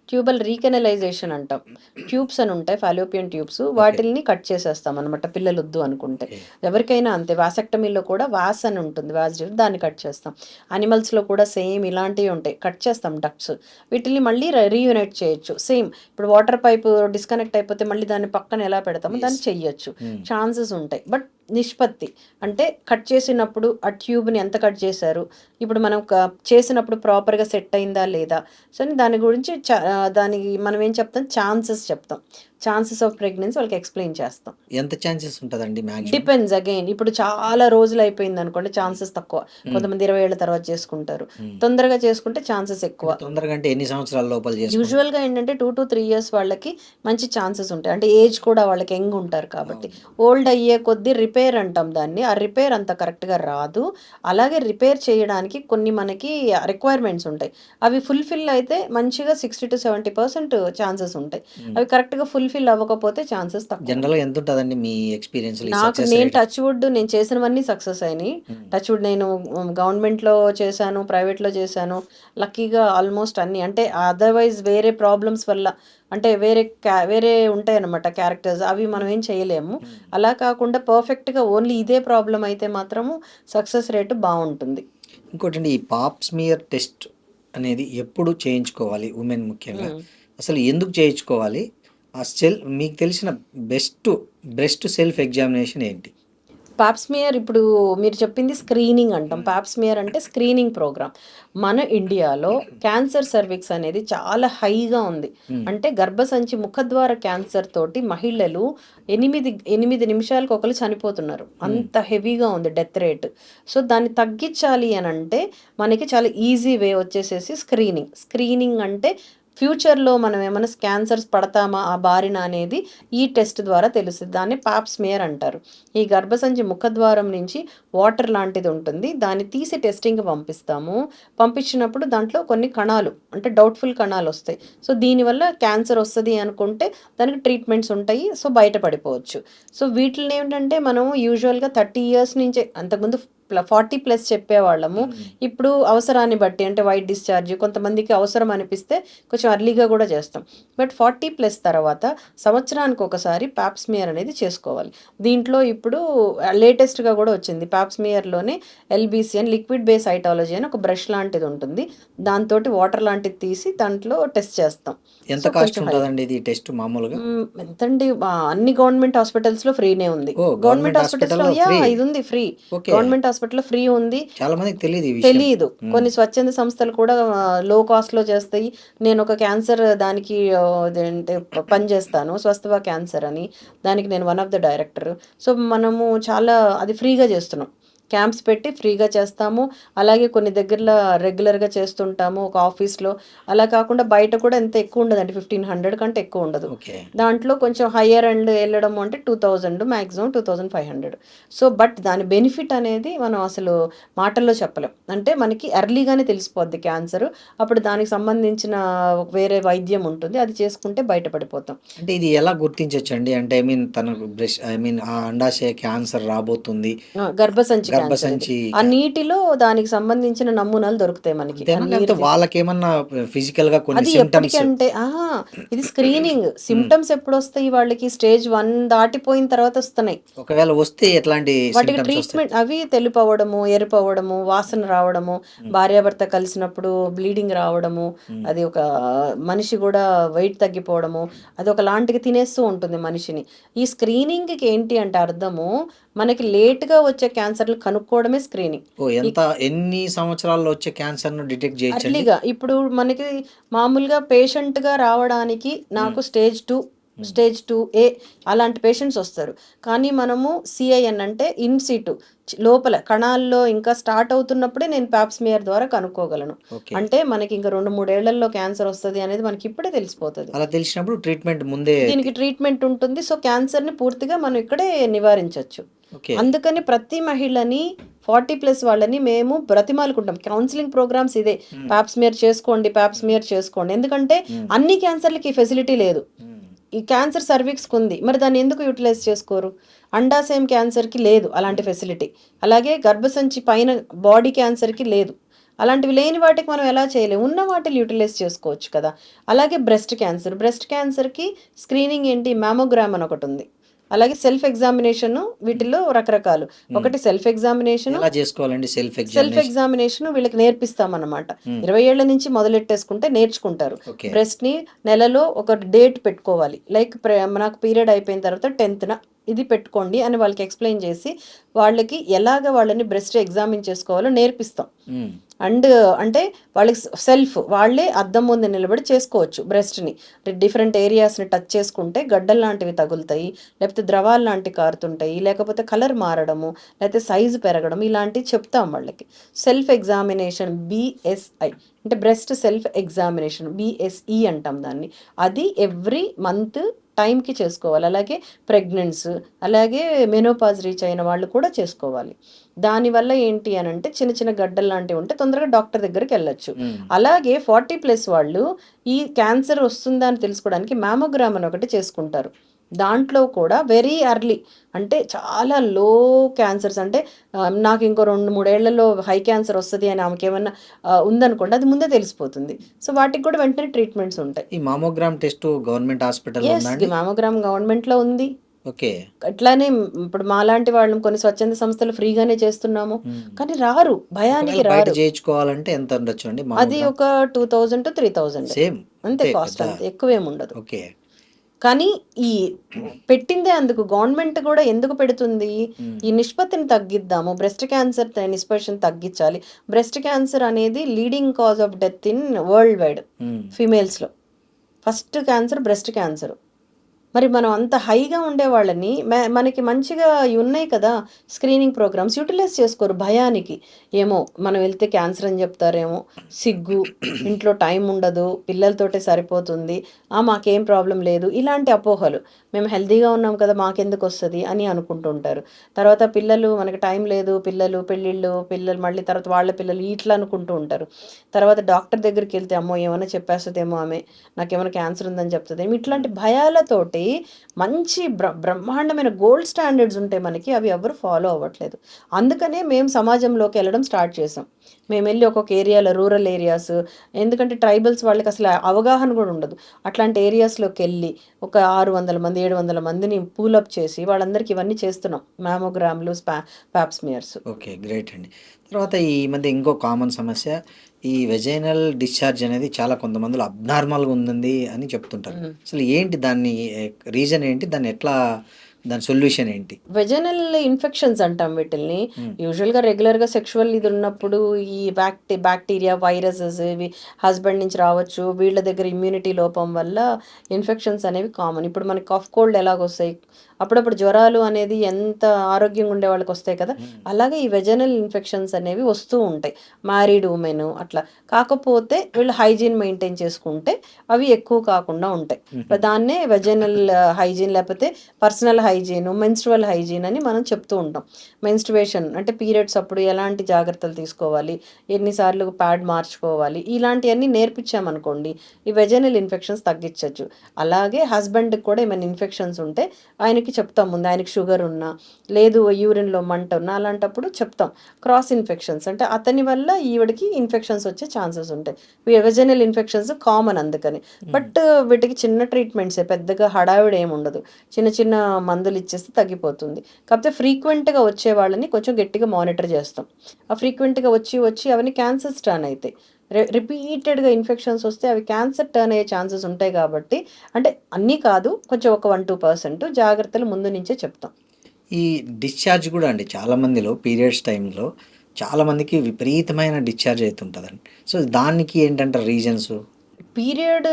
ట్యూబల్ రీకెనలైజేషన్ అంటాం. ట్యూబ్స్ అని ఉంటాయి. Fallopian tubes. ఓకే. వాటిల్ని కట్ చేసేస్తామనమాట పిల్లలొద్దు అనుకుంటే. ఓకే. ఎవరికైనా అంతే. వాసెక్టమీలో కూడా వాస్ అని ఉంటుంది. దాన్ని కట్ చేస్తాం. యానిమల్స్‌లో కూడా సేమ్ ఇలాంటివి ఉంటాయి. కట్ చేస్తాం డక్ట్స్. వీటిల్ని మళ్ళీ రీయూనైట్ చేయొచ్చు. సేమ్ ఇప్పుడు వాటర్ పైపు డిస్కనెక్ట్ అయిపోతే మళ్ళీ దాన్ని పక్కన ఎలా పెడతామో యెస్. దాన్ని చెయ్యొచ్చు. హ్మ్. ఛాన్సెస్ ఉంటాయి. బట్ నిష్పత్తి. అంటే కట్ చేసినప్పుడు ఆ ట్యూబ్‌ని ఎంత కట్ చేశారు? ఇప్పుడు మనం చేసినప్పుడు ప్రాపర్‌గా సెట్ అయిందా లేదా? సో, దాని గురించి దానికి మనం ఏం చెప్తాం ఛాన్సెస్ చెప్తాం. ఛాన్సెస్ ఆఫ్ ప్రెగ్నెన్సీ వాళ్ళకి ఎక్స్ప్లెయిన్ చేస్తాం. ఎంత ఛాన్సెస్ ఉంటదండి మాక్సిమం? Depends again. ఇప్పుడు చాలా రోజులు అయిపోయింది అనుకోండి ఛాన్సెస్ తక్కువ. కొంతమంది 20 ఏళ్ల తర్వాత చేసుకుంటారు. తొందరగా చేసుకుంటే ఛాన్సెస్ ఎక్కువ. తొందరగా అంటే ఎన్ని సంవత్సరాల లోపల చేసుకోవాలి? యూజువల్గా ఏంటంటే 2 to 3 ఇయర్స్ వాళ్ళకి మంచి ఛాన్సెస్ ఉంటాయి. అంటే ఏజ్ కూడా వాళ్ళకి యంగ్ ఉంటారు కాబట్టి. ఓల్డ్ అయ్యే కొద్దీ రిపేర్ అంటాం దాన్ని. ఆ రిపేర్ అంత కరెక్ట్గా రాదు. అలాగే రిపేర్ చేయడానికి కొన్ని మనకి రిక్వైర్మెంట్స్ ఉంటాయి. అవి ఫుల్ఫిల్ అయితే మంచిగా 60 to 70% ఛాన్సెస్ ఉంటాయి. అవి కరెక్ట్గా ఫుల్ఫిల్ అవ్వకపోతే ఛాన్సెస్ తక్కువ. జనరల్గా ఎంత ఉంటుందండి మీ ఎక్స్పీరియన్స్? నేను టచ్ వుడ్ నేను చేసినవన్నీ సక్సెస్ అయినాయి. టచ్ వుడ్ నేను గవర్నమెంట్లో చేశాను, ప్రైవేట్లో చేశాను. లక్కీగా ఆల్మోస్ట్ అన్ని, అంటే అదర్వైజ్ వేరే ప్రాబ్లమ్స్ వల్ల, అంటే వేరే ఉంటాయి అన్నమాట క్యారెక్టర్స్, అవి మనం ఏం చేయలేము. అలా కాకుండా పర్ఫెక్ట్గా ఓన్లీ ఇదే ప్రాబ్లం అయితే మాత్రము సక్సెస్ రేటు బాగుంటుంది. ఇంకోటి అండి, ఈ పాప్ స్మియర్ టెస్ట్ అనేది ఎప్పుడు చేయించుకోవాలి ఉమెన్ ముఖ్యంగా? అసలు ఎందుకు చేయించుకోవాలి? మీకు తెలిసిన బెస్ట్ సెల్ఫ్ ఎగ్జామినేషన్ ఏంటి? పాప్స్మియర్ ఇప్పుడు మీరు చెప్పింది స్క్రీనింగ్ అంటాం. పాప్స్మియర్ అంటే స్క్రీనింగ్ ప్రోగ్రామ్. మన ఇండియాలో క్యాన్సర్ సర్విక్స్ అనేది చాలా హైగా ఉంది. అంటే గర్భసంచి ముఖద్వార క్యాన్సర్ తోటి మహిళలు 8 నిమిషాలకు ఒకరు చనిపోతున్నారు. అంత హెవీగా ఉంది డెత్ రేట్. సో దాన్ని తగ్గించాలి అని అంటే మనకి చాలా ఈజీ వే వచ్చేసేసి స్క్రీనింగ్ అంటే ఫ్యూచర్లో మనం ఏమైనా క్యాన్సర్స్ పడతామా ఆ బారిన అనేది ఈ టెస్ట్ ద్వారా తెలుస్తుంది. దాన్ని పాప్స్మియర్ అంటారు. ఈ గర్భసంచి ముఖద్వారం నుంచి వాటర్ లాంటిది ఉంటుంది, దాన్ని తీసి టెస్టింగ్కి పంపించినప్పుడు దాంట్లో కొన్ని కణాలు, అంటే డౌట్ఫుల్ కణాలు వస్తాయి. సో దీనివల్ల క్యాన్సర్ వస్తుంది అనుకుంటే దానికి ట్రీట్మెంట్స్ ఉంటాయి. సో బయటపడిపోవచ్చు. సో వీటిని ఏంటంటే మనం యూజువల్గా 30 ఇయర్స్ నుంచే, అంతకుముందు 40+ చెప్పేవాళ్ళము. ఇప్పుడు అవసరాన్ని బట్టి, అంటే వైట్ డిశ్చార్జ్ కొంతమందికి అవసరం అనిపిస్తే కొంచెం అర్లీగా కూడా చేస్తాం. బట్ 40+ తర్వాత సంవత్సరానికి ఒకసారి పాప్స్మియర్ అనేది చేసుకోవాలి. దీంట్లో ఇప్పుడు లేటెస్ట్గా కూడా వచ్చింది. పాప్స్మియర్లోనే LBC అని, లిక్విడ్ బేస్ సైటాలజీ అని ఒక బ్రష్ లాంటిది ఉంటుంది. దాంతో వాటర్ లాంటిది తీసి దాంట్లో టెస్ట్ చేస్తాం. ఎంత కాస్ట్ ఉంటుందండి ఇది టెస్ట్ మామూలుగా? ఎంతండి, అన్ని గవర్నమెంట్ హాస్పిటల్స్లో ఫ్రీనే ఉంది. గవర్నమెంట్ హాస్పిటల్స్లో ఇది ఉంది ఫ్రీ. గవర్నమెంట్ హాస్పిటల్లో ఫ్రీ ఉంది. చాలా మందికి తెలియదు. కొన్ని స్వచ్ఛంద సంస్థలు కూడా లో కాస్ట్ లో చేస్తాయి. నేను ఒక క్యాన్సర్ దానికి పనిచేస్తాను, స్వస్థభ క్యాన్సర్ అని, దానికి నేను one of the director. So మనము చాలా అది ఫ్రీగా చేస్తున్నాం. క్యాంప్స్ పెట్టి ఫ్రీగా చేస్తాము. అలాగే కొన్ని దగ్గరలో రెగ్యులర్గా చేస్తుంటాము ఒక ఆఫీస్లో. అలా కాకుండా బయట కూడా ఎంత ఎక్కువ ఉండదండి, 1500 కంటే ఎక్కువ ఉండదు. దాంట్లో కొంచెం హయ్యర్ అండ్ వెళ్ళడం అంటే 2000, మ్యాక్సిమం 2500. సో బట్ దాని బెనిఫిట్ అనేది మనం అసలు మాటల్లో చెప్పలేం. అంటే మనకి ఎర్లీగానే తెలిసిపోద్ది క్యాన్సర్. అప్పుడు దానికి సంబంధించిన వేరే వైద్యం ఉంటుంది, అది చేసుకుంటే బయటపడిపోతాం. అంటే ఇది ఎలా గుర్తించవచ్చండి? అంటే తనకు ఆ అండాశయ క్యాన్సర్ రాబోతుంది, గర్భసంచి ఆ నీటిలో దానికి సంబంధించిన నమూనాలు దొరుకుతాయి మనకి. వాళ్ళకేమన్నా ఫిజికల్ గా అది ఎప్పటికంటే ఇది స్క్రీనింగ్. సిమ్టమ్స్ ఎప్పుడు వస్తాయి వాళ్ళకి? స్టేజ్ 1 దాటిపోయిన తర్వాత వస్తున్నాయి. ఒకవేళ వస్తే ఎట్లాంటి వాటికి ట్రీట్మెంట్? అవి తెలుపు అవ్వడము, ఎరుపు అవ్వడము, వాసన రావడము, భార్యాభర్త కలిసినప్పుడు బ్లీడింగ్ రావడము, అది ఒక మనిషి కూడా వెయిట్ తగ్గిపోవడము, అది ఒక లాంటికి తినేస్తూ ఉంటుంది మనిషిని. ఈ స్క్రీనింగ్కి ఏంటి అంటే అర్థము, మనకి లేట్గా వచ్చే క్యాన్సర్లు కనుక్కోవడమే స్క్రీనింగ్. ఎన్ని సంవత్సరాల్లో వచ్చే క్యాన్సర్ ను డిటెక్ట్ చేయొచ్చు? అర్లీగా. ఇప్పుడు మనకి మామూలుగా పేషెంట్గా రావడానికి నాకు స్టేజ్ 2A అలాంటి పేషెంట్స్ వస్తారు. కానీ మనము CIN అంటే ఇన్సిటు, లోపల కణాల్లో ఇంకా స్టార్ట్ అవుతున్నప్పుడే నేను పాప్స్మియర్ ద్వారా కనుక్కోగలను. అంటే మనకి ఇంకా 2-3 ఏళ్లలో క్యాన్సర్ వస్తుంది అనేది మనకి ఇప్పుడే తెలిసిపోతుంది. అలా తెలిసినప్పుడు ట్రీట్మెంట్ ముందే, దీనికి ట్రీట్మెంట్ ఉంటుంది. సో క్యాన్సర్ని పూర్తిగా మనం ఇక్కడే నివారించవచ్చు. అందుకని ప్రతి మహిళని 40+ వాళ్ళని మేము బ్రతిమాలుకుంటాం. కౌన్సిలింగ్ ప్రోగ్రామ్స్ ఇదే, పాప్స్మియర్ చేసుకోండి. ఎందుకంటే అన్ని క్యాన్సర్లకి ఈ ఫెసిలిటీ లేదు. ఈ క్యాన్సర్ సర్విక్స్కి ఉంది, మరి దాన్ని ఎందుకు యూటిలైజ్ చేసుకోరు? అండాశయం క్యాన్సర్కి లేదు అలాంటి ఫెసిలిటీ. అలాగే గర్భసంచి పైన బాడీ క్యాన్సర్కి లేదు. అలాంటివి లేని వాటికి మనం ఎలా చేయలేము, ఉన్న వాటిని యూటిలైజ్ చేసుకోవచ్చు కదా. అలాగే బ్రెస్ట్ క్యాన్సర్కి స్క్రీనింగ్ ఏంటి, మ్యామోగ్రామ్ అని ఒకటి ఉంది. అలాగే సెల్ఫ్ ఎగ్జామినేషన్, వీటిల్లో రకరకాలు. ఒకటి సెల్ఫ్ ఎగ్జామినేషన్. సెల్ఫ్ ఎగ్జామినేషన్ వీళ్ళకి నేర్పిస్తామన్నమాట. 20 ఏళ్ల నుంచి మొదలెట్టేసుకుంటే నేర్చుకుంటారు. బ్రెస్ట్ ని నెలలో ఒక డేట్ పెట్టుకోవాలి. లైక్ నాకు పీరియడ్ అయిపోయిన తర్వాత 10th ఇది పెట్టుకోండి అని వాళ్ళకి ఎక్స్ప్లెయిన్ చేసి వాళ్ళకి ఎలాగ వాళ్ళని బ్రెస్ట్ ఎగ్జామిన్ చేసుకోవాలో నేర్పిస్తాం. అండ్ అంటే వాళ్ళకి వాళ్ళే అద్దం ముందు నిలబడి చేసుకోవచ్చు బ్రెస్ట్ని. డిఫరెంట్ ఏరియాస్ని టచ్ చేసుకుంటే గడ్డలు లాంటివి తగులుతాయి, లేకపోతే ద్రవాలు లాంటివి కారుతుంటాయి, లేకపోతే కలర్ మారడము, లేకపోతే సైజు పెరగడం, ఇలాంటివి చెప్తాం వాళ్ళకి. సెల్ఫ్ ఎగ్జామినేషన్ BSI అంటే బ్రెస్ట్ సెల్ఫ్ ఎగ్జామినేషన్, BSE అంటాం దాన్ని. అది ఎవ్రీ మంత్ టైంకి చేసుకోవాలి. అలాగే ప్రెగ్నెంట్స్, అలాగే మెనోపాజ్ రీచ్ అయిన వాళ్ళు కూడా చేసుకోవాలి. దానివల్ల ఏంటి అని అంటే చిన్న చిన్న గడ్డలు లాంటివి ఉంటే తొందరగా డాక్టర్ దగ్గరికి వెళ్ళొచ్చు. అలాగే 40+ వాళ్ళు ఈ క్యాన్సర్ వస్తుందా అని తెలుసుకోవడానికి మ్యామోగ్రామ్ అని ఒకటి చేసుకుంటారు. దాంట్లో కూడా వెరీ ఎర్లీ అంటే చాలా లో క్యాన్సర్స్ అంటే నాకు ఇంకో 2-3 ఏళ్లలో హై క్యాన్సర్ వస్తుంది అని ఆమెకి ఏమన్నా ఉందనుకోండి, అది ముందే తెలిసిపోతుంది. సో వాటికి కూడా వెంటనే ట్రీట్మెంట్స్ ఉంటాయి. ఈ మామోగ్రామ్ టెస్ట్ గవర్నమెంట్ హాస్పిటల్లో ఎస్, ఉందండి? మ్యామోగ్రామ్ గవర్నమెంట్లో ఉంది. ఓకే. అట్లానే ఇప్పుడు మాలాంటి వాళ్ళం కొన్ని స్వచ్ఛంద సంస్థలు ఫ్రీగానే చేస్తున్నాము. కానీ రారు, భయానికి ఒకవేళ బయట రారు. చేయించుకోవాలంటే ఎంత ఉండొచ్చు అండి అది మామోగ్రామ్? ఒక 2000 to 3000 సేమ్ అంతే కాస్ట్, పెద్ద. అంతే, ఎక్కువేం ఉండదు. ఓకే. కానీ ఈ పెట్టిందే అందుకు. గవర్నమెంట్ కూడా ఎందుకు పెడుతుంది, ఈ నిష్పత్తిని తగ్గిద్దాము, బ్రెస్ట్ క్యాన్సర్ నిష్పత్తిని తగ్గించాలి. బ్రెస్ట్ క్యాన్సర్ అనేది leading cause of death in world wide ఫీమేల్స్లో. First cancer breast cancer. మరి మనం అంత హైగా ఉండే వాళ్ళని మనకి మంచిగా ఇవి ఉన్నాయి కదా స్క్రీనింగ్ ప్రోగ్రామ్స్, యూటిలైజ్ చేసుకోరు భయానికి. ఏమో మనం వెళ్తే క్యాన్సర్ అని చెప్తారేమో, సిగ్గు, ఇంట్లో టైం ఉండదు, పిల్లలతోటే సరిపోతుంది, మాకేం ప్రాబ్లం లేదు, ఇలాంటి అపోహలు. మేము హెల్తీగా ఉన్నాం కదా మాకెందుకు వస్తుంది అని అనుకుంటుంటారు. తర్వాత పిల్లలు మనకి టైం లేదు, పిల్లలు పెళ్ళిళ్ళు, పిల్లలు మళ్ళీ తర్వాత వాళ్ళ పిల్లలు ఇట్లా అనుకుంటూ ఉంటారు. తర్వాత డాక్టర్ దగ్గరికి వెళ్తే అమ్మో ఏమైనా చెప్పేస్తుందేమో, ఆమె నాకేమైనా క్యాన్సర్ ఉందని చెప్తుందేమో, ఇట్లాంటి భయాలతోటి మంచి బ్రహ్మాండమైన గోల్డ్ స్టాండర్డ్స్ ఉంటాయి మనకి, అవి ఎవరు ఫాలో అవ్వట్లేదు. అందుకనే మేము సమాజంలోకి వెళ్ళడం స్టార్ట్ చేసాం. మేము వెళ్ళి ఒక్కొక్క ఏరియాలో, రూరల్ ఏరియాస్, ఎందుకంటే ట్రైబల్స్ వాళ్ళకి అసలు అవగాహన కూడా ఉండదు, అట్లాంటి ఏరియాస్లోకి వెళ్ళి ఒక 600 మంది 700 మందిని పూలప్ చేసి వాళ్ళందరికీ ఇవన్నీ చేస్తున్నాం, మ్యామోగ్రామ్లు, ప్యాప్స్మియర్స్. ఓకే, గ్రేట్ అండి. తర్వాత ఈ మధ్య ఇంకో కామన్ సమస్య, ఈ వెజైనల్ డిశ్చార్జ్ అనేది చాలా కొంతమందిలో అబ్నార్మల్గా ఉంది అని చెప్తుంటారు. అసలు ఏంటి దాన్ని రీజన్ ఏంటి, దాన్ని ఎట్లా, దాని సొల్యూషన్ ఏంటి? వెజనల్ ఇన్ఫెక్షన్స్ అంటాం వీటిల్ని. యూజువల్గా రెగ్యులర్గా సెక్షువల్ ఇది ఉన్నప్పుడు ఈ బ్యాక్టీరియా, వైరసెస్ ఇవి హస్బెండ్ నుంచి రావచ్చు, వీళ్ళ దగ్గర ఇమ్యూనిటీ లోపం వల్ల ఇన్ఫెక్షన్స్ అనేవి కామన్. ఇప్పుడు మనకి కాఫ్ కోల్డ్ ఎలాగొస్తాయి, అప్పుడప్పుడు జ్వరాలు అనేది ఎంత ఆరోగ్యంగా ఉండే వాళ్ళకి వస్తాయి కదా, అలాగే ఈ వెజనల్ ఇన్ఫెక్షన్స్ అనేవి వస్తూ ఉంటాయి మ్యారీడ్ ఉమెన్ అట్లా. కాకపోతే వీళ్ళు హైజీన్ మెయింటైన్ చేసుకుంటే అవి ఎక్కువ కాకుండా ఉంటాయి. దాన్నే వెజనల్ హైజీన్ లేకపోతే పర్సనల్ హైజీన్, మెన్స్ట్రువల్ హైజీన్ అని మనం చెప్తూ ఉంటాం. మెన్స్ట్రువేషన్ అంటే పీరియడ్స్ అప్పుడు ఎలాంటి జాగ్రత్తలు తీసుకోవాలి, ఎన్నిసార్లు ప్యాడ్ మార్చుకోవాలి, ఇలాంటివన్నీ నేర్పించామనుకోండి ఈ వెజనల్ ఇన్ఫెక్షన్స్ తగ్గించవచ్చు. అలాగే హస్బెండ్కి కూడా ఏమైనా ఇన్ఫెక్షన్స్ ఉంటే ఆయనకి చెప్తాం ముందు, ఆయనకి షుగర్ ఉన్నా, లేదు యూరిన్లో మంట ఉన్నా, అలాంటప్పుడు చెప్తాం. క్రాస్ ఇన్ఫెక్షన్స్ అంటే అతని వల్ల ఈవిడికి ఇన్ఫెక్షన్స్ వచ్చే ఛాన్సెస్ ఉంటాయి. వెజనల్ ఇన్ఫెక్షన్స్ కామన్ అందుకని. బట్ వీటికి చిన్న ట్రీట్మెంట్సే, పెద్దగా హడావిడి ఏమి ఉండదు, చిన్న చిన్న మందులు ఇచ్చేస్తే తగ్గిపోతుంది. కాకపోతే ఫ్రీక్వెంట్గా వచ్చే వాళ్ళని కొంచెం గట్టిగా మానిటర్ చేస్తాం. ఆ ఫ్రీక్వెంట్గా వచ్చి అవన్నీ క్యాన్సర్స్ టర్న్ అవుతాయి. రిపీటెడ్గా ఇన్ఫెక్షన్స్ వస్తే అవి క్యాన్సర్ టర్న్ అయ్యే ఛాన్సెస్ ఉంటాయి. కాబట్టి అంటే అన్నీ కాదు, కొంచెం ఒక 1-2% జాగ్రత్తలు ముందు నుంచే చెప్తాం. ఈ డిశ్చార్జ్ కూడా అండి, చాలామందిలో పీరియడ్స్ టైంలో చాలామందికి విపరీతమైన డిశ్చార్జ్ అవుతుంటుందండి. సో దానికి ఏంటంటే రీజన్స్? పీరియడ్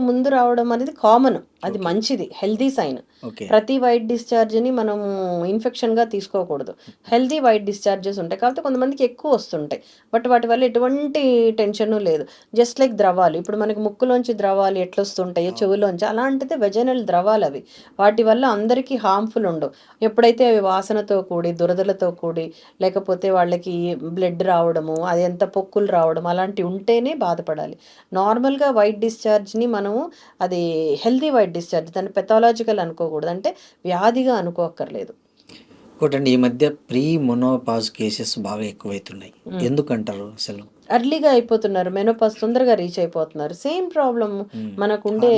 ముందు రావడం అనేది కామన్, అది మంచిది, హెల్దీ సైన్. ఓకే. ప్రతి వైట్ డిశ్చార్జ్ని మనము ఇన్ఫెక్షన్గా తీసుకోకూడదు. హెల్దీ వైట్ డిశ్చార్జెస్ ఉంటాయి, కాకపోతే కొంతమందికి ఎక్కువ వస్తుంటాయి. బట్ వాటి వల్ల ఎటువంటి టెన్షన్ లేదు. జస్ట్ లైక్ ద్రవాలు, ఇప్పుడు మనకి ముక్కులోంచి ద్రవాలు ఎట్లా వస్తుంటాయో చెవులోంచి, అలాంటిదే వెజనల్ ద్రవాలు అవి. వాటి వల్ల అందరికీ హార్మ్ఫుల్ ఉండవు. ఎప్పుడైతే అవి వాసనతో కూడి, దురదలతో కూడి, లేకపోతే వాళ్ళకి బ్లడ్ రావడము, అది ఎంత పొక్కులు రావడం అలాంటివి ఉంటేనే బాధపడాలి. నార్మల్గా వైట్ డిశ్చార్జ్ని మనము అది హెల్దీ వైట్ డిశ్చార్జ్, దాన్ని పెథాలజికల్ అనుకోకూడదు, అంటే వ్యాధిగా అనుకోక్కర్లేదు. ఇంకోటండి, ఈ మధ్య ప్రీ మొనోపాజ్ కేసెస్ బాగా ఎక్కువైతున్నాయి, ఎందుకంటారు అసలు? అర్లీగా అయిపోతున్నారు, మెనోపాజ్ తొందరగా రీచ్ అయిపోతున్నారు. సేమ్ ప్రాబ్లమ్ మనకుండే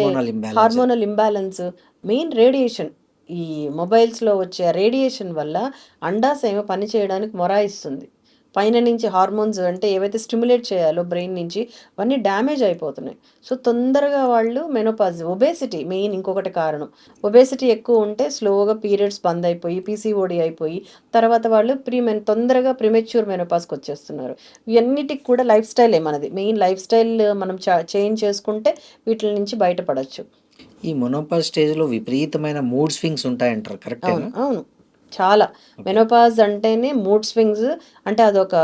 హార్మోనల్ ఇంబ్యాలెన్స్, మెయిన్ రేడియేషన్. ఈ మొబైల్స్లో వచ్చే రేడియేషన్ వల్ల అండాశయం పని చేయడానికి మొరాయిస్తుంది. పైన నుంచి హార్మోన్స్ అంటే ఏవైతే స్టిమ్యులేట్ చేయాలో బ్రెయిన్ నుంచి అవన్నీ డ్యామేజ్ అయిపోతున్నాయి. సో తొందరగా వాళ్ళు మెనోపాజ్, ఒబేసిటీ మెయిన్ ఇంకొకటి కారణం. ఒబేసిటీ ఎక్కువ ఉంటే స్లోగా పీరియడ్స్ బంద్ అయిపోయి పీసీఓడి అయిపోయి తర్వాత వాళ్ళు తొందరగా ప్రిమెచ్యూర్ మెనోపాజ్కి వచ్చేస్తున్నారు. ఇవన్నిటికి కూడా లైఫ్ స్టైలే మనది. మెయిన్ లైఫ్ స్టైల్ మనం చేంజ్ చేసుకుంటే వీటి నుంచి బయటపడవచ్చు. ఈ మొనోపాజ్ స్టేజ్లో విపరీతమైన మూడ్ స్వింగ్స్ ఉంటాయంటారు, అవును. కరెక్టేనా? అవును. చాలా. ఓకే. మెనోపాజ్ అంటేనే మూడ్ స్వింగ్స్, అంటే అదొక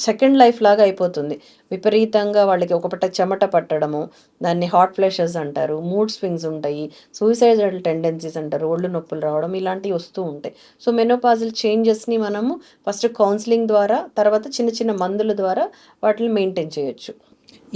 సెకండ్ లైఫ్ లాగా అయిపోతుంది. విపరీతంగా వాళ్ళకి ఒక పట్ట చెమట పట్టడము, దాన్ని హాట్ ఫ్లషెస్ అంటారు. మూడ్ స్వింగ్స్ ఉంటాయి. సూసైడల్ టెండెన్సీస్ అంటారు. ఒళ్ళు నొప్పులు రావడం ఇలాంటివి వస్తూ ఉంటాయి. సో మెనోపాజల్ చేంజెస్ని మనము ఫస్ట్ కౌన్సిలింగ్ ద్వారా, తర్వాత చిన్న చిన్న మందుల ద్వారా వాటిని మెయింటైన్ చేయొచ్చు.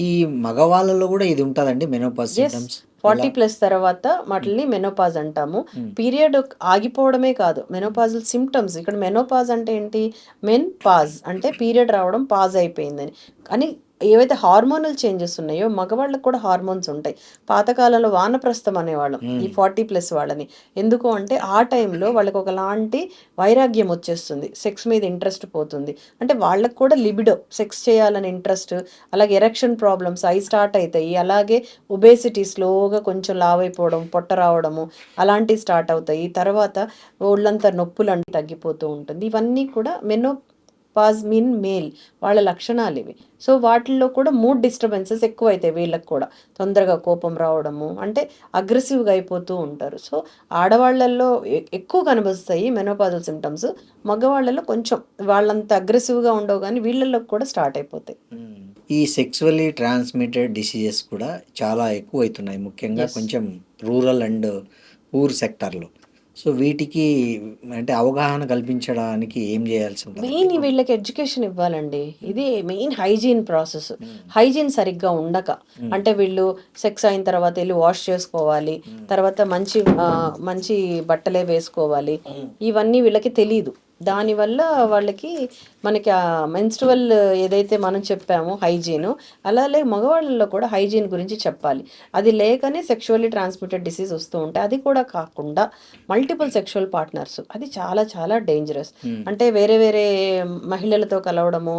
ఈ మగవాళ్ళలో కూడా ఇది ఉంటుందండి మెనోపాజ్ ఎస్. సింటమ్స్? 40+ తర్వాత వాటిని మెనోపాజ్ అంటాము. పీరియడ్ ఆగిపోవడమే కాదు, మెనోపాజల్ సిమ్టమ్స్. ఇక్కడ మెనోపాజ్ అంటే ఏంటి? మెన్ పాజ్ అంటే పీరియడ్ రావడం పాజ్ అయిపోయిందని. కానీ ఏవైతే హార్మోనల్ చేంజెస్ ఉన్నాయో మగవాళ్ళకి కూడా హార్మోన్స్ ఉంటాయి. పాతకాలంలో వానప్రస్థం అనేవాళ్ళం ఈ 40+ వాళ్ళని. ఎందుకు అంటే ఆ టైంలో వాళ్ళకి ఒకలాంటి వైరాగ్యం వచ్చేస్తుంది, సెక్స్ మీద ఇంట్రెస్ట్ పోతుంది. అంటే వాళ్ళకి కూడా లిబిడో, సెక్స్ చేయాలని ఇంట్రెస్ట్, అలాగే ఎరెక్షన్ ప్రాబ్లమ్స్ అవి స్టార్ట్ అవుతాయి. అలాగే ఒబేసిటీ స్లోగా కొంచెం లావ్ అయిపోవడం, పొట్ట రావడము అలాంటివి స్టార్ట్ అవుతాయి. తర్వాత ఒళ్ళంతా నొప్పులు అంటే తగ్గిపోతూ ఉంటుంది. ఇవన్నీ కూడా మెనోపాజ్ మీన్ మేల్ వాళ్ళ లక్షణాలు ఇవి. సో వాటిల్లో కూడా మూడ్ డిస్టర్బెన్సెస్ ఎక్కువ అవుతాయి. వీళ్ళకి కూడా తొందరగా కోపం రావడము, అంటే అగ్రెసివ్గా అయిపోతూ ఉంటారు. సో ఆడవాళ్ళల్లో ఎక్కువ కనిపిస్తాయి మెనోపాజల్ సిమ్టమ్స్. మగవాళ్ళలో కొంచెం వాళ్ళంత అగ్రెసివ్గా ఉండవు, కానీ వీళ్ళల్లో కూడా స్టార్ట్ అయిపోతాయి. ఈ సెక్సువల్లీ ట్రాన్స్మిటెడ్ డిసీజెస్ కూడా చాలా ఎక్కువ అవుతున్నాయి, ముఖ్యంగా ఎస్. కొంచెం రూరల్ అండ్ పూర్ సెక్టార్లో. సో వీటికి అంటే అవగాహన కల్పించడానికి ఏం చేయాల్సి ఉంటుంది? మెయిన్ వీళ్ళకి ఎడ్యుకేషన్ ఇవ్వాలండి. ఇది మెయిన్ హైజీన్ ప్రాసెస్. హైజీన్ సరిగ్గా ఉండక, అంటే వీళ్ళు సెక్స్ అయిన తర్వాత వెళ్ళి వాష్ చేసుకోవాలి, తర్వాత మంచి బట్టలే వేసుకోవాలి, ఇవన్నీ వీళ్ళకి తెలీదు. దానివల్ల వాళ్ళకి మనకి ఆ మెన్స్ట్రువల్ ఏదైతే మనం చెప్పామో హైజీను, అలాగే మగవాళ్ళలో కూడా హైజీన్ గురించి చెప్పాలి. అది లేకనే సెక్షువల్లీ ట్రాన్స్మిటెడ్ డిసీజ్ వస్తూ ఉంటాయి. అది కూడా కాకుండా మల్టిపుల్ సెక్షువల్ పార్ట్నర్స్, అది చాలా చాలా డేంజరస్. అంటే వేరే వేరే మహిళలతో కలవడము,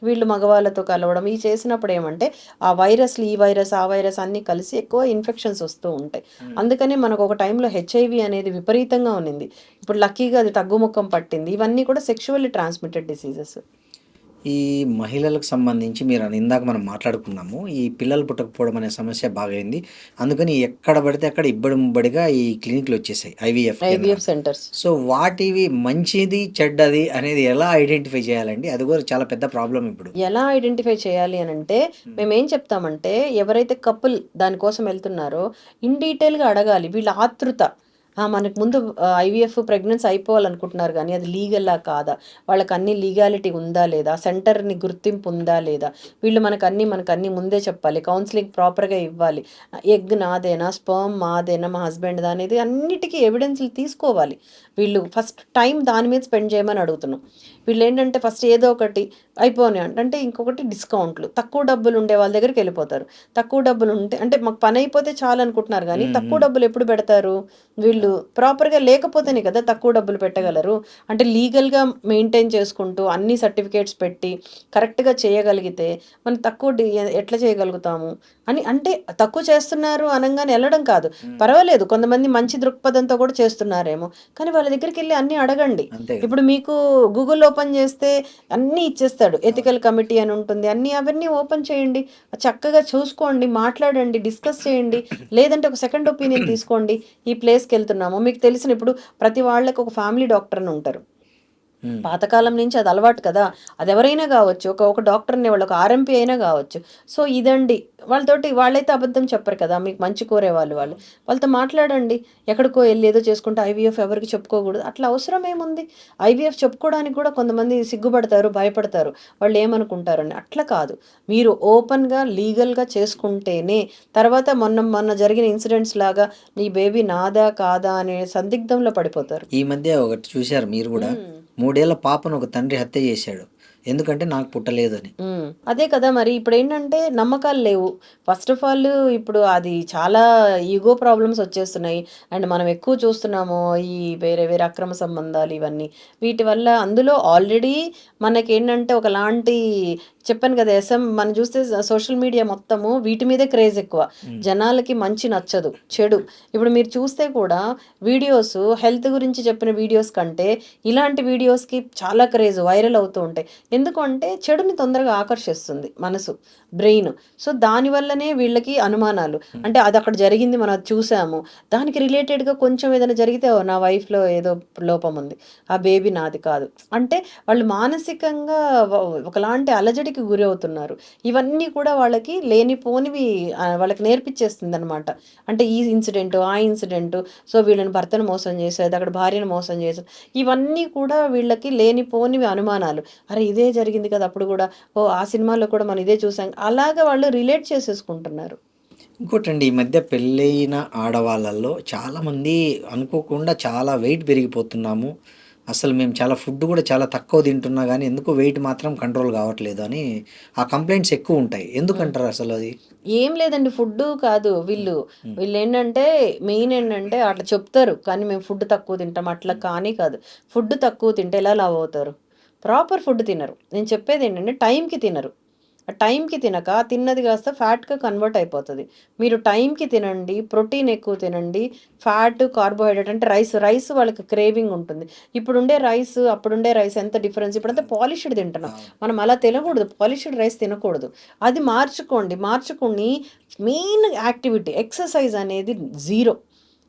వీళ్ళు మగవాళ్ళతో కలవడం, ఇవి చేసినప్పుడు ఏమంటే ఆ వైరస్లు, ఈ వైరస్ ఆ వైరస్ అన్నీ కలిసి ఎక్కువ ఇన్ఫెక్షన్స్ వస్తూ ఉంటాయి. అందుకనే మనకు ఒక టైంలో హెచ్ఐవి అనేది విపరీతంగా ఉన్నింది. ఇప్పుడు లక్కీగా అది తగ్గుముఖం పట్టింది. ఇవన్నీ కూడా సెక్షువల్లీ ట్రాన్స్మిటెడ్ డిసీజెస్. ఈ మహిళలకు సంబంధించి మీరు ఇందాక మనం మాట్లాడుకున్నాము, ఈ పిల్లలు పుట్టకపోవడం అనే సమస్య బాగైంది. అందుకని ఎక్కడ పడితే అక్కడ ఇబ్బడి ముబ్బడిగా ఈ క్లినిక్లు వచ్చేసాయి, ఐవీఎఫ్ ఐవీఎఫ్ సెంటర్స్. సో వాటివి మంచిది చెడ్డది అనేది ఎలా ఐడెంటిఫై చేయాలండి? అది కూడా చాలా పెద్ద ప్రాబ్లం ఇప్పుడు. ఎలా ఐడెంటిఫై చేయాలి అని అంటే, మేమేం చెప్తామంటే ఎవరైతే కపుల్ దానికోసం వెళ్తున్నారో ఇన్ డీటెయిల్గా అడగాలి. వీళ్ళ ఆతృత, మనకు ముందు ఐవీఎఫ్ ప్రెగ్నెన్సీ అయిపోవాలనుకుంటున్నారు కానీ అది లీగల్లా కాదా, వాళ్ళకి అన్ని లీగాలిటీ ఉందా లేదా, సెంటర్ని గుర్తింపు ఉందా లేదా, వీళ్ళు మనకు అన్ని ముందే చెప్పాలి. కౌన్సిలింగ్ ప్రాపర్గా ఇవ్వాలి. ఎగ్ నాదేనా, స్పర్మ్ మాదేనా, మా హస్బెండ్ అనేది అన్నిటికీ ఎవిడెన్స్లు తీసుకోవాలి. వీళ్ళు ఫస్ట్ టైం దాని మీద స్పెండ్ చేయమని అడుగుతున్నాం. వీళ్ళు ఏంటంటే ఫస్ట్ ఏదో ఒకటి అయిపోయి అంటే ఇంకొకటి డిస్కౌంట్లు, తక్కువ డబ్బులు ఉండే వాళ్ళ దగ్గరికి వెళ్ళిపోతారు. తక్కువ డబ్బులు ఉంటే అంటే మాకు పని అయిపోతే చాలు అనుకుంటున్నారు, కానీ తక్కువ డబ్బులు ఎప్పుడు పెడతారు? వీళ్ళు ప్రాపర్గా లేకపోతేనే కదా తక్కువ డబ్బులు పెట్టగలరు. అంటే లీగల్గా మెయింటైన్ చేసుకుంటూ అన్ని సర్టిఫికేట్స్ పెట్టి కరెక్ట్గా చేయగలిగితే మనం ఎట్లా చేయగలుగుతాము అని. అంటే తక్కువ చేస్తున్నారు అనగానే వెళ్ళడం కాదు, పర్వాలేదు, కొంతమంది మంచి దృక్పథంతో కూడా చేస్తున్నారేమో, కానీ వాళ్ళ దగ్గరికి వెళ్ళి అన్నీ అడగండి. అంతే కదా. ఇప్పుడు మీకు గూగుల్ ఓపెన్ చేస్తే అన్నీ ఇచ్చేస్తాడు. ఎథికల్ కమిటీ అని ఉంటుంది, అవన్నీ ఓపెన్ చేయండి, చక్కగా చూసుకోండి, మాట్లాడండి, డిస్కస్ చేయండి. లేదంటే ఒక సెకండ్ ఒపీనియన్ తీసుకోండి. ఈ ప్లేస్కి వెళ్తున్నాము, మీకు తెలిసిన ఇప్పుడు ప్రతి వాళ్ళకి ఒక ఫ్యామిలీ డాక్టర్ అని ఉంటారు. పాతకాలం నుంచి అది అలవాటు కదా, అది ఎవరైనా కావచ్చు, ఒక డాక్టర్ అనేవాళ్ళు, ఒక ఆర్ఎంపీ అయినా కావచ్చు. సో ఇదండి, వాళ్ళైతే అబద్ధం చెప్పరు కదా, మీకు మంచి కోరే వాళ్ళతో మాట్లాడండి. ఎక్కడికో వెళ్ళి ఏదో చేసుకుంటే ఐవీఎఫ్ ఎవరికి చెప్పుకోకూడదు, అట్లా అవసరం ఏముంది? ఐవీఎఫ్ చెప్పుకోవడానికి కూడా కొంతమంది సిగ్గుపడతారు, భయపడతారు, వాళ్ళు ఏమనుకుంటారని. అట్లా కాదు, మీరు ఓపెన్గా లీగల్గా చేసుకుంటేనే. తర్వాత మొన్న జరిగిన ఇన్సిడెంట్స్ లాగా నీ బేబీ నాదా కాదా అనే సందిగ్ధంలో పడిపోతారు. ఈ మధ్య ఒకటి చూశారు మీరు కూడా, 3 ఏళ్ల పాపను ఒక తండ్రి హత్య చేశాడు. ఎందుకంటే నాకు పుట్టలేదని. అదే కదా మరి ఇప్పుడేంటంటే నమ్మకాలు లేవు. ఫస్ట్ ఆఫ్ ఆల్ ఇప్పుడు అది చాలా ఈగో ప్రాబ్లమ్స్ వచ్చేస్తున్నాయి. అండ్ మనం ఎక్కువ చూస్తున్నాము ఈ వేరే వేరే అక్రమ సంబంధాలు ఇవన్నీ. వీటి వల్ల అందులో ఆల్రెడీ మనకేంటంటే ఒకలాంటి చెప్పాను కదా! మనం చూస్తే సోషల్ మీడియా మొత్తము వీటి మీదే క్రేజ్ ఎక్కువ. జనాలకి మంచి నచ్చదు. చెడు. ఇప్పుడు మీరు చూస్తే కూడా వీడియోస్ హెల్త్ గురించి చెప్పిన వీడియోస్ కంటే ఇలాంటి వీడియోస్‌కి చాలా క్రేజ్ వైరల్ అవుతూ ఉంటాయి. ఎందుకు అంటే చెడుని తొందరగా ఆకర్షిస్తుంది మనసు, బ్రెయిన్. సో, దానివల్లనే వీళ్ళకి అనుమానాలు. అంటే అది అక్కడ జరిగింది మనం అది చూసాము. దానికి రిలేటెడ్‌గా కొంచెం ఏదైనా జరిగితే ఓహ్! నా వైఫ్‌లో ఏదో లోపం ఉంది. ఆ బేబీ నాది కాదు. అంటే వాళ్ళు మానసికంగా వ ఒకలాంటి అలజడికి గురవుతున్నారు. ఇవన్నీ కూడా వాళ్ళకి లేనిపోనివి వాళ్ళకి నేర్పించేస్తుందనమాట. అంటే ఈ ఇన్సిడెంటు, ఆ ఇన్సిడెంటు, సో, వీళ్ళని భర్తను మోసం చేసేది, అక్కడ భార్యను మోసం చేసేది. ఇవన్నీ కూడా వీళ్ళకి లేనిపోనివి అనుమానాలు. అరే! ఇదే జరిగింది కదా! అప్పుడు గూడా. ఓహ్! ఆ సినిమాలో కూడా మనం ఇదే చూసాం. అలాగా వాళ్ళు రిలేట్ చేసేసుకుంటున్నారు. ఇంకోటండి, ఈ మధ్య పెళ్ళైన ఆడవాళ్ళల్లో చాలామంది అనుకోకుండా చాలా వెయిట్ పెరిగిపోతున్నాము. అసలు మేము చాలా ఫుడ్ కూడా చాలా తక్కువ తింటున్నా గానీ ఎందుకో వెయిట్ మాత్రం కంట్రోల్ కావట్లేదు అని ఆ కంప్లెయింట్స్ ఎక్కువుంటాయి. హ్మ్. ఎందుకంటారు అసలది? ఏం లేదండి. ఫుడ్డు కాదు. హ్మ్. హ్మ్. వీళ్ళేంటంటే మెయిన్ ఏంటంటే అట్లా చెప్తారు. కానీ మేము ఫుడ్ తక్కువ తింటాం. అట్లా కానీ కాదు. ఫుడ్ తక్కువ తింటే ఎలా లావవుతారు? ప్రాపర్ ఫుడ్ తినరు. నేను చెప్పేదేంటంటే టైంకి తినరు. ఆ టైంకి తినక తిన్నది కాస్త ఫ్యాట్‌గా కన్వర్ట్ అయిపోతది. మీరు టైంకి తినండి. ప్రోటీన్ ఎక్కువ తినండి. ఫ్యాట్, కార్బోహైడ్రేట్ అంటే రైస్ వాళ్ళకి క్రేవింగ్ ఉంటుంది. ఇప్పుడుండే రైస్, అప్పుడుండే రైస్ ఎంత డిఫరెన్స్. ఇప్పుడంతా అవును. పాలిష్డ్ తింటున్నాం. అవును. మనం అలా తినకూడదు. పాలిష్డ్ రైస్ తినకూడదు. అది మార్చుకోండి. మార్చుకొని మెయిన్ యాక్టివిటీ ఎక్సర్సైజ్ అనేది జీరో.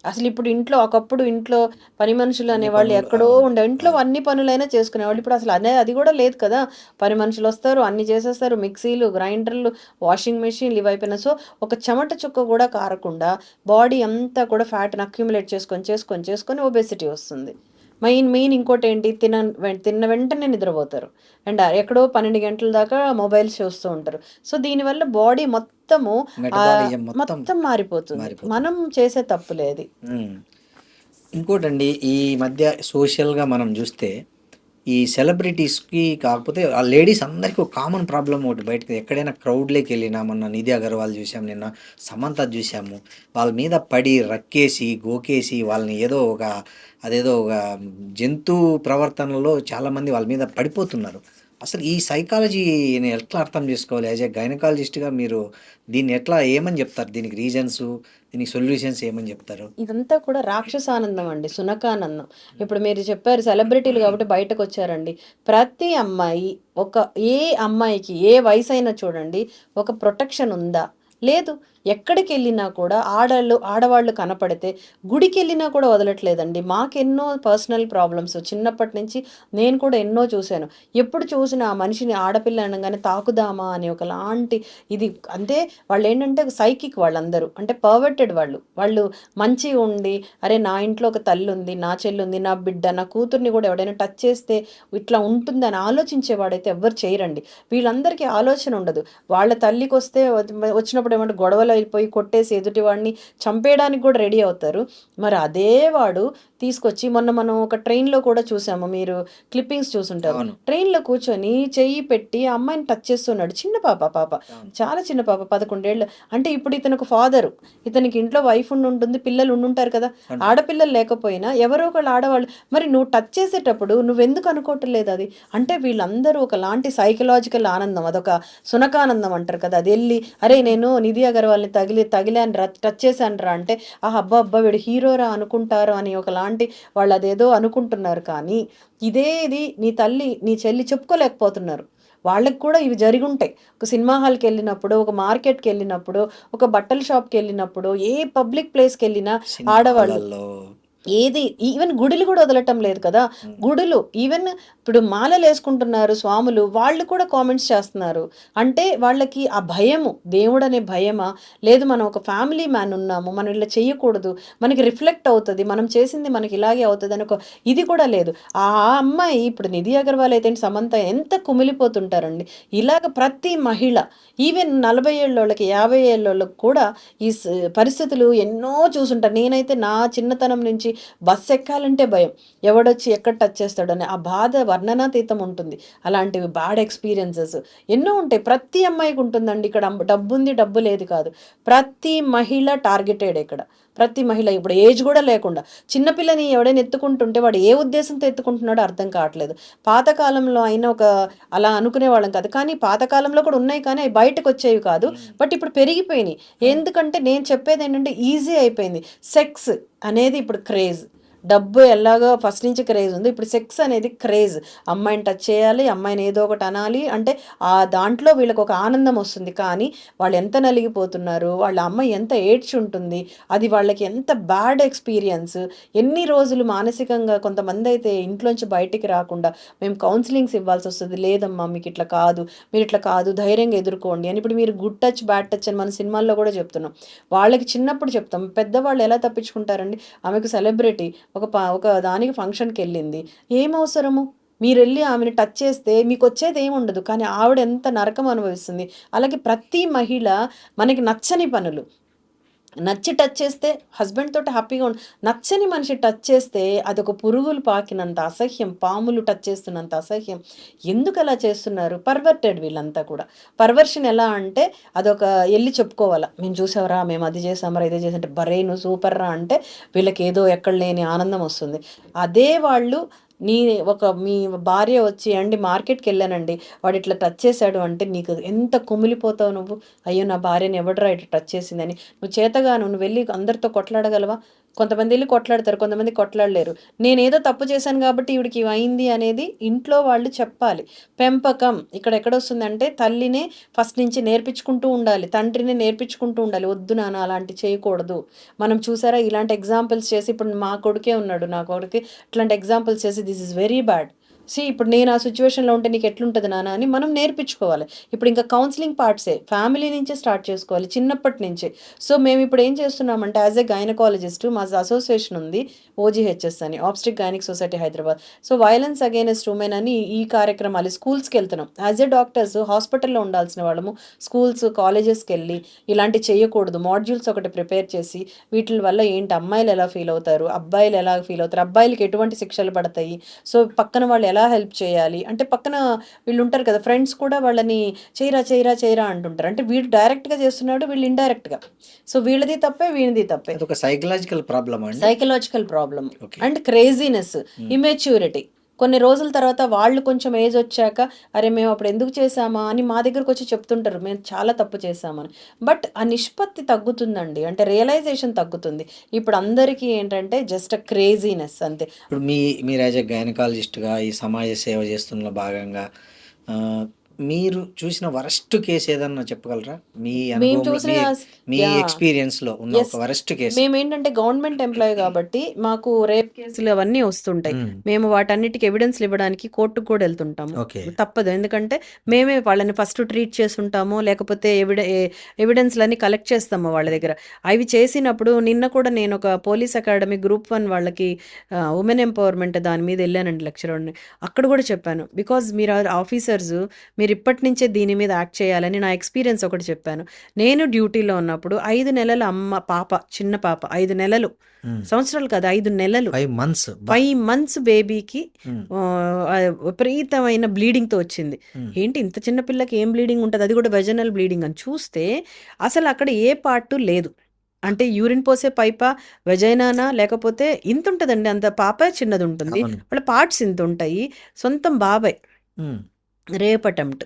అసలిప్పుడు ఒకప్పుడు ఇంట్లో పని మనుషులు అన్ని అనేవాళ్ళు పనులు. ఎక్కడో అవును. ఇంట్లో అవును. అన్ని పనులైనా చేసుకునేవాళ్ళు. ఇప్పుడు అసలు అది కూడా లేదు కదా! పని మనుషులొస్తారు, అన్ని చేసేస్తారు. మిక్సీలు, గ్రైండర్లు, వాషింగ్ మెషిన్‌లు ఇవైపోయినాయి. సో, ఒక చెమట చుక్క కూడా కారకుండా బాడీ అంతా కూడా ఫ్యాట్‌ని అక్యుములేట్ చేసుకొని ఒబెసిటీ వస్తుంది. మెయిన్ ఇంకోటేంటి తిన్న వెంటనే నిద్రపోతారు. అండ్ ఎక్కడో 12 గంటల దాకా మొబైల్స్ చూస్తూ ఉంటారు. సో, దీనివల్ల బాడీ మొత్తము మెటబాలిజం మొత్తం మొత్తం మారిపోతుంది. మారిపోతుంది. మనం చేసే తప్పులే అది. హ్మ్. ఇంకోటండి, ఈ మధ్య సోషల్‌గా మనం జూస్తే, ఈ సెలబ్రిటీస్‌కి కాకపోతే ఆ లేడీస్ అందరికీ ఒక కామన్ ప్రాబ్లమ్ ఒకటి బయటకి ఎక్కడైనా క్రౌడ్‌లోకెళ్ళినా మొన్న 'నిధి అగర్వాల్' జూసాం, నిన్న 'సమంత' జూసాము. వాళ్ళ మీద పడి, రక్కేసి, గోకేసి వాళ్ళని అదేదో ఒక జంతు ప్రవర్తనలో చాలామంది వాళ్ళ మీద పడిపోతున్నారు. అసలు ఈ సైకాలజీని ఎట్లా అర్థం జేసుకోవాలి? యాస్ ఎ గైనకాలజిస్ట్‌గా మీరు దీన్ని ఏమని జెప్తారు? దీనికి రీజన్సు, దీనికి సొల్యూషన్స్ ఏమని జెప్తారు? ఇదంతా కూడా రాక్షసానందం అండి. సునకానందం. ఇప్పుడు మీరు చెప్పారు సెలబ్రిటీలు కాబట్టి బయటకొచ్చారండి. ప్రతి అమ్మాయి ఏ అమ్మాయికి ఏ వయసైనా చూడండి ఒక ప్రొటెక్షన్ ఉందా? లేదు. ఎక్కడికెళ్ళినా కూడా ఆడవాళ్ళు కనపడితే గుడికెళ్ళినా కూడా వదలట్లేదండి. మాకెన్నో పర్సనల్ ప్రాబ్లమ్స్ చిన్నప్పటి నుంచి నేను కూడా ఎన్నో చూసాను. ఎప్పుడు చూసినా ఆ మనిషిని ఆడపిల్ల అనంగానే తాకుదామా అని ఒకలాంటి ఇది అంటే వాళ్ళేంటంటే సైకిక్ వాళ్ళందరూ. అంటే పర్వర్టెడ్ వాళ్ళు. వాళ్ళు మంచిగా ఉండి, అరే! నా ఇంట్లో ఒక తల్లుంది, నా చెల్లుంది, నా బిడ్డ, నా కూతుర్ని కూడా ఎవడైనా టచ్ చేస్తే ఇట్లా ఉంటుందని ఆలోచించేవాడైతే ఎవ్వరు చేయరండి. వీళ్ళందరికీ ఆలోచన ఉండదు. వాళ్ళ తల్లికొస్తే వచ్చినప్పుడు ఏమంటే గొడవలు అయిపోయి కొట్టేసి ఎదుటివాడిని చంపేయడానికి కూడా రెడీ అవుతారు. మరి అదే వాడు తీసుకొచ్చి మొన్న మనం ఒక ట్రైన్‌లో కూడా చూసాము. మీరు క్లిప్పింగ్స్ చూసుంటారు. అవును. ట్రైన్‌లో కూర్చొని చెయ్యి పెట్టి ఆ అమ్మాయిని టచ్ చేస్తున్నాడు. చిన్న పాప. అవును. చాలా చిన్న పాప 11 ఏళ్ళు. అంటే ఇప్పుడు ఇతనొక ఫాదరు. ఇతనికి ఇంట్లో వైఫ్ ఉండుంటుంది. పిల్లలు ఉండుంటారు కదా! అంటారు. ఆడపిల్లలు లేకపోయినా ఎవరో ఒకళ్ళు ఆడవాళ్ళు మరి నువ్వు టచ్ చేసేటప్పుడు నువ్వెందుకు అనుకోవటం లేదది? అంటే వీళ్ళందరూ ఒకలాంటి సైకలాజికల్ ఆనందం. అదొక సునకానందం అంటారు కదా! అదెళ్లి అరేయ్! నేను 'నిధి అగర్వాల్‌ని తగిలానురా, టచ్ చేశానురా' అంటే ఆహా! అబ్బా! వీడు హీరోరా అనుకుంటారు అని ఒకలాంటి వాళ్ళదేదో అనుకుంటున్నారు కానీ, ఇది నీ చెల్లి చెప్పుకోలేకపోతున్నారు. వాళ్ళకి కూడా ఇవి జరిగుంటాయి. ఒక సినిమా హాల్‌కెళ్ళినప్పుడు, ఒక మార్కెట్‌కెళ్ళినప్పుడు, ఒక బట్టల షాప్‌కెళ్ళినప్పుడు, ఏ పబ్లిక్ ప్లేస్‌కెళ్ళినా ఆడవాళ్ళు సినిమాలలో. ఈవెన్ గుడులు కూడా వదలటం లేదు కదా! హ్మ్. గుడులు ఈవెన్ ఇప్పుడు మాలలేసుకుంటున్నారు స్వాములు. వాళ్ళు కూడా కామెంట్స్ చేస్తున్నారు. అంటే వాళ్ళకి ఆ భయము, దేవుడనే భయమా? లేదు మనం ఒక ఫ్యామిలీ మ్యాన్ ఉన్నాము. మనం ఇలా చేయకూడదు. మనకి రిఫ్లెక్ట్ అవుతది. మనం చేసింది మనకి ఇలాగే అవుతదని ఒక ఇది కూడా లేదు. ఆ అమ్మాయి ఇప్పుడు 'నిధి అగర్వాల్' అయితే ఏంటి, 'సమంత' ఎంత కుమిలిపోతుంటారండి. ఇలాగ ప్రతి మహిళ ఈవెన్ 40 ఏళ్ళోళ్ళకి, 50 ఏళ్ళోళ్ళకి కూడా ఈ పరిస్థితులు ఎన్నో చూసుంటారు. నేనైతే నా చిన్నతనం నుంచి బస్సు ఎక్కాలంటే భయం, ఎవడొచ్చి ఎక్కడ టచ్ చేస్తాడని ఆ బాధ వర్ణనాతీతం ఉంటుంది. అలాంటివి బ్యాడ్ ఎక్స్పీరియన్సెస్ ఎన్నో ఉంటాయి. ప్రతి అమ్మాయికి ఉంటుందండి. ఇక్కడ డబ్బు ఉంది, డబ్బు లేదు కాదు, ప్రతి మహిళ టార్గెటెడ్ ఇక్కడ. ప్రతి మహిళ ఇప్పుడు ఏజ్ కూడా లేకుండా చిన్నపిల్లని ఎవడైనా ఎత్తుకుంటుంటే వాడు ఏ ఉద్దేశంతో ఎత్తుకుంటున్నాడో అర్థం కావట్లేదు. పాతకాలంలో అయినా ఒక అలా అనుకునే వాళ్ళం కాదు, కానీ పాతకాలంలో కూడా ఉన్నాయి, కానీ అవి బయటకు వచ్చేవి కాదు. బట్ ఇప్పుడు పెరిగిపోయినాయి. ఎందుకంటే నేను చెప్పేది ఏంటంటే ఈజీ అయిపోయింది. సెక్స్ అనేది ఇప్పుడు క్రేజ్. డబ్బు ఎలాగో ఫస్ట్ నుంచి క్రేజ్ ఉంది, ఇప్పుడు సెక్స్ అనేది క్రేజ్. అమ్మాయిని టచ్ చేయాలి, అమ్మాయిని ఏదో ఒకటి అనాలి అంటే ఆ దాంట్లో వీళ్ళకి ఒక ఆనందం వస్తుంది. కానీ వాళ్ళు ఎంత నలిగిపోతున్నారు, వాళ్ళ అమ్మాయి ఎంత ఏడ్చి ఉంటుంది, అది వాళ్ళకి ఎంత బ్యాడ్ ఎక్స్పీరియన్స్. ఎన్ని రోజులు మానసికంగా కొంతమంది అయితే ఇంట్లోంచి బయటికి రాకుండా మేము కౌన్సిలింగ్స్ ఇవ్వాల్సి వస్తుంది. లేదమ్మా మీకు ఇట్లా కాదు, మీరు ఇట్లా కాదు, ధైర్యంగా ఎదుర్కోండి అని. ఇప్పుడు మీరు గుడ్ టచ్ బ్యాడ్ టచ్ అని మన సినిమాల్లో కూడా చెప్తున్నాం. వాళ్ళకి చిన్నప్పుడు చెప్తాం. పెద్దవాళ్ళు ఎలా తప్పించుకుంటారండి? ఆమెకు సెలబ్రిటీ ఒక దానికి ఫంక్షన్కి వెళ్ళింది, ఏం అవసరము మీరు వెళ్ళి ఆమెను టచ్ చేస్తే మీకు వచ్చేది ఏమి ఉండదు, కానీ ఆవిడ ఎంత నరకం అనుభవిస్తుంది. అలాగే ప్రతి మహిళ మనకి నచ్చని పనులు నచ్చి టచ్ చేస్తే హస్బెండ్ తోటి హ్యాపీగా నచ్చని మనిషి టచ్ చేస్తే అదొక పురుగులు పాకినంత అసహ్యం, పాములు టచ్ చేస్తున్నంత అసహ్యం. ఎందుకు అలా చేస్తున్నారు? పర్వర్టెడ్ వీళ్ళంతా కూడా. పర్వర్షన్ ఎలా అంటే అదొక వెళ్ళి చెప్పుకోవాలా, మేము చూసావరా, మేము అది చేసామరా, ఇది చేసామంటే బరేను సూపర్ రా అంటే వీళ్ళకి ఏదో ఎక్కడ లేని ఆనందం వస్తుంది. అదే వాళ్ళు మీ భార్య వచ్చి అండి మార్కెట్కి వెళ్ళానండి వాడు ఇట్లా టచ్ చేశాడు అంటే నీకు ఎంత కుమిలిపోతావు నువ్వు. అయ్యో నా భార్యని ఎవడరా ఇట్లా టచ్ చేసిందని. నువ్వు చేతగాను నువ్వు వెళ్ళి అందరితో కొట్లాడగలవా? కొంతమంది వెళ్ళి కొట్లాడతారు, కొంతమంది కొట్లాడలేరు. నేనేదో తప్పు చేశాను కాబట్టి ఈవిడికి ఇవి అయింది అనేది ఇంట్లో వాళ్ళు చెప్పాలి. పెంపకం ఇక్కడ ఎక్కడొస్తుందంటే తల్లినే ఫస్ట్ నుంచి నేర్పించుకుంటూ ఉండాలి, తండ్రిని నేర్పించుకుంటూ ఉండాలి. వద్దు నాన్న అలాంటి చేయకూడదు. మనం చూసారా ఇలాంటి ఎగ్జాంపుల్స్ చేసి, ఇప్పుడు మా కొడుకే ఉన్నాడు, నా కొడుకు ఇట్లాంటి ఎగ్జాంపుల్స్ చేసి దిస్ ఇస్ వెరీ బ్యాడ్. ఇప్పుడు నేను ఆ సిచ్యువేషన్లో ఉంటే నీకు ఎట్లుంటుంది నాన్న అని మనం నేర్పించుకోవాలి. ఇప్పుడు ఇంకా కౌన్సిలింగ్ పార్ట్సే ఫ్యామిలీ నుంచే స్టార్ట్ చేసుకోవాలి, చిన్నప్పటి నుంచే. సో మేము ఇప్పుడు ఏం చేస్తున్నామంటే యాజ్ ఎ గైనకాలజిస్ట్ మా అసోసియేషన్ ఉంది, ఓజీహెచ్ఎస్ అని, ఆబ్స్టిక్ gynaec society Hyderabad. So violence against women అని ఈ కార్యక్రమాలు స్కూల్స్కి వెళ్తున్నాం. యాజ్ ఎ డాక్టర్స్ హాస్పిటల్లో ఉండాల్సిన వాళ్ళము స్కూల్స్ కాలేజెస్కి వెళ్ళి ఇలాంటి చేయకూడదు మాడ్యూల్స్ ఒకటి ప్రిపేర్ చేసి వీటి వల్ల ఏంటి, అమ్మాయిలు ఎలా ఫీల్ అవుతారు, అబ్బాయిలు ఎలా ఫీల్ అవుతారు, అబ్బాయిలకి ఎటువంటి శిక్షలు పడతాయి, సో పక్కన వాళ్ళు ఎలా హెల్ప్ చేయాలి అంటే, పక్కన వీళ్ళు ఉంటారు కదా ఫ్రెండ్స్ కూడా వాళ్ళని చేయరా చేయరా చేయరా అంటుంటారు. అంటే వీడు డైరెక్ట్గా చేస్తున్నాడు, వీళ్ళు ఇండైరెక్ట్గా. సో వీళ్ళది తప్పే, వీళ్ళది తప్పే. అదొక సైకలాజికల్ ప్రాబ్లమ్ అండి. Psychological problem and craziness, immaturity. కొన్ని రోజుల తర్వాత వాళ్ళు కొంచెం ఏజ్ వచ్చాక అరే మేము అప్పుడు ఎందుకు చేసామా అని మా దగ్గరకు వచ్చి చెప్తుంటారు, మేము చాలా తప్పు చేసామని. బట్ ఆ నిష్పత్తి తగ్గుతుందండి, అంటే రియలైజేషన్ తగ్గుతుంది. ఇప్పుడు అందరికీ ఏంటంటే జస్ట్ అ క్రేజీనెస్ అంతే. ఇప్పుడు మీరు యాజ్ ఎ గైనకాలజిస్ట్గా ఈ సమాజ సేవ చేస్తున్న భాగంగా మీరు చూసిన వరస్ట్ కేసు ఏదన్నా చెప్పగలరా? మీ మేము అనుభవంలో, చూసిన మీ యా ఎక్స్పీరియన్స్లో ఉన్న ఎస్ ఒక వరస్ట్ కేసు. మేమేంటంటే గవర్నమెంట్ ఎంప్లాయీ కాబట్టి మాకు రేప్ కేసులు అవన్నీ వస్తుంటాయి. మేము వాటన్నిటికి ఎవిడెన్స్లు ఇవ్వడానికి కోర్టుకు కూడా వెళ్తుంటాము, ఓకే. తప్పదు. ఎందుకంటే మేమే వాళ్ళని ఫస్ట్ ట్రీట్ చేస్తుంటాము, లేకపోతే ఎవిడెన్స్లన్నీ కలెక్ట్ చేస్తాము వాళ్ళ దగ్గర. అవి చేసినప్పుడు నిన్న కూడా నేను ఒక పోలీస్ అకాడమీ గ్రూప్ 1 వాళ్ళకి ఉమెన్ ఎంపవర్మెంట్ దాని మీద వెళ్ళానండి లెక్చరర్ని. అక్కడ కూడా చెప్పాను, బికాజ్ మీరు ఆఫీసర్స్ మీరు ఇప్పటి నుంచే దీని మీద యాక్ట్ చేయాలని నా ఎక్స్పీరియన్స్ ఒకటి చెప్పాను. నేను డ్యూటీలో ఉన్నప్పుడు 5 నెలల పాప, చిన్న పాప, 5 నెలలు, సంవత్సరాలు కాదు 5 నెలలు, 5 మంత్స్ బేబీకి విపరీతమైన బ్లీడింగ్తో వచ్చింది. ఏంటి ఇంత చిన్న పిల్లకి ఏం బ్లీడింగ్ ఉంటుంది, అది కూడా వెజనల్ బ్లీడింగ్ అని చూస్తే అసలు అక్కడ ఏ పార్ట్ లేదు. అంటే యూరిన్ పోసే పైపా, వెజైనానా, లేకపోతే ఇంత ఉంటుందండి, అంత పాప చిన్నది ఉంటుంది, వాళ్ళ పార్ట్స్ ఇంత ఉంటాయి. సొంతం బాబాయ్ రేప్ అటెంప్ట్,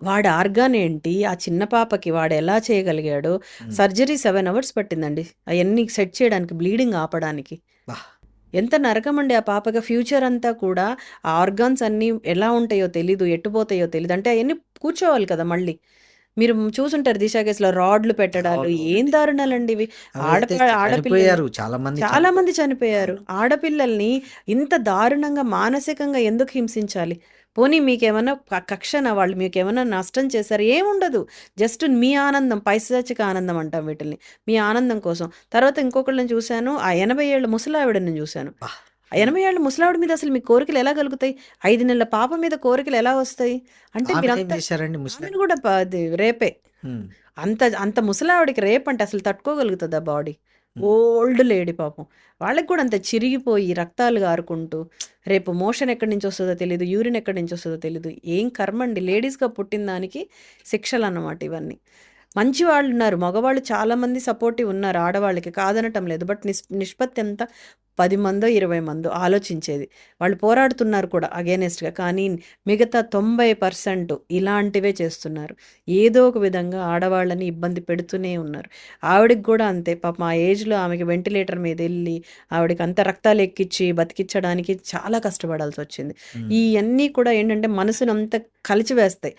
వాడి ఆర్గాన్ ఏంటి, ఆ చిన్న పాపకి వాడు ఎలా చేయగలిగాడో. సర్జరీ 7 hours పట్టిందండి అవన్నీ సెట్ చేయడానికి, బ్లీడింగ్ ఆపడానికి. ఎంత నరకం అండి ఆ పాపకి. ఫ్యూచర్ అంతా కూడా ఆ ఆర్గాన్స్ అన్నీ ఎలా ఉంటాయో తెలీదు, ఎట్టుపోతాయో తెలీదు. అంటే అవన్నీ కూర్చోవాలి కదా మళ్ళీ. మీరు చూసుంటారు దిశ కేసులో రాడ్లు పెట్టడాలు, ఏం దారుణాలండి ఇవి. ఆడపిల్లలు చాలా మంది చనిపోయారు. ఆడపిల్లల్ని ఇంత దారుణంగా మానసికంగా ఎందుకు హింసించాలి? పోనీ మీకేమైనా కక్షన, వాళ్ళు మీకేమైనా నష్టం చేశారు? ఏముండదు, జస్ట్ మీ ఆనందం, పైశాచిక ఆనందం అంటాం వీటిని, మీ ఆనందం కోసం. తర్వాత ఇంకొకళ్ళని చూశాను, ఆ 80 ఏళ్ళ ముసలావిడని చూశాను. ఆ 80 ఏళ్ళ ముసలావిడ మీద అసలు మీ కోరికలు ఎలా కలుగుతాయి? 5 నెలల పాప మీద కోరికలు ఎలా వస్తాయి? అంటే మీరు కూడా రేపే. అంత ముసలావిడికి రేప్ అంటే అసలు తట్టుకోగలుగుతుందా బాడీ? ఓల్డ్ లేడీ పాపం. వాళ్ళకి కూడా అంతే చిరిగిపోయి రక్తాలు గారుకుంటూ, రేపు మోషన్ ఎక్కడి నుంచి వస్తదో తెలీదు, యూరిన్ ఎక్కడి నుంచి వస్తదో తెలీదు. ఏం కర్మండి, లేడీస్‌గా పుట్టిన దానికి శిక్షలన్నమాట ఇవన్నీ. మంచి వాళ్ళున్నారు. మగవాళ్ళు చాలామంది సపోర్టివ్ ఉన్నారు ఆడవాళ్ళకి, కాదనటం లేదు. బట్ నిష్పత్తి ఎంత? 10 మందో, 20 మందో ఆలోచించేది. వాళ్ళు పోరాడుతున్నారు కూడా అగైనెస్ట్‌గా. కానీ మిగతా 90% ఇలాంటివే చేస్తున్నారు. ఏదో ఒక విధంగా ఆడవాళ్ళని ఇబ్బంది పెడుతూనే ఉన్నారు. ఆవిడకి గూడా అంతే. పాపం ఆ ఏజ్‌లో ఆమెకి వెంటిలేటర్ మీదెళ్ళి, ఆవిడకి అంత రక్తాలు ఎక్కిచ్చి, బతికిచ్చడానికి చాలా కష్టపడాల్సొచ్చింది. హ్మ్. ఇయన్నీ కూడా ఏంటంటే మనసునంత కలిచివేస్తాయి.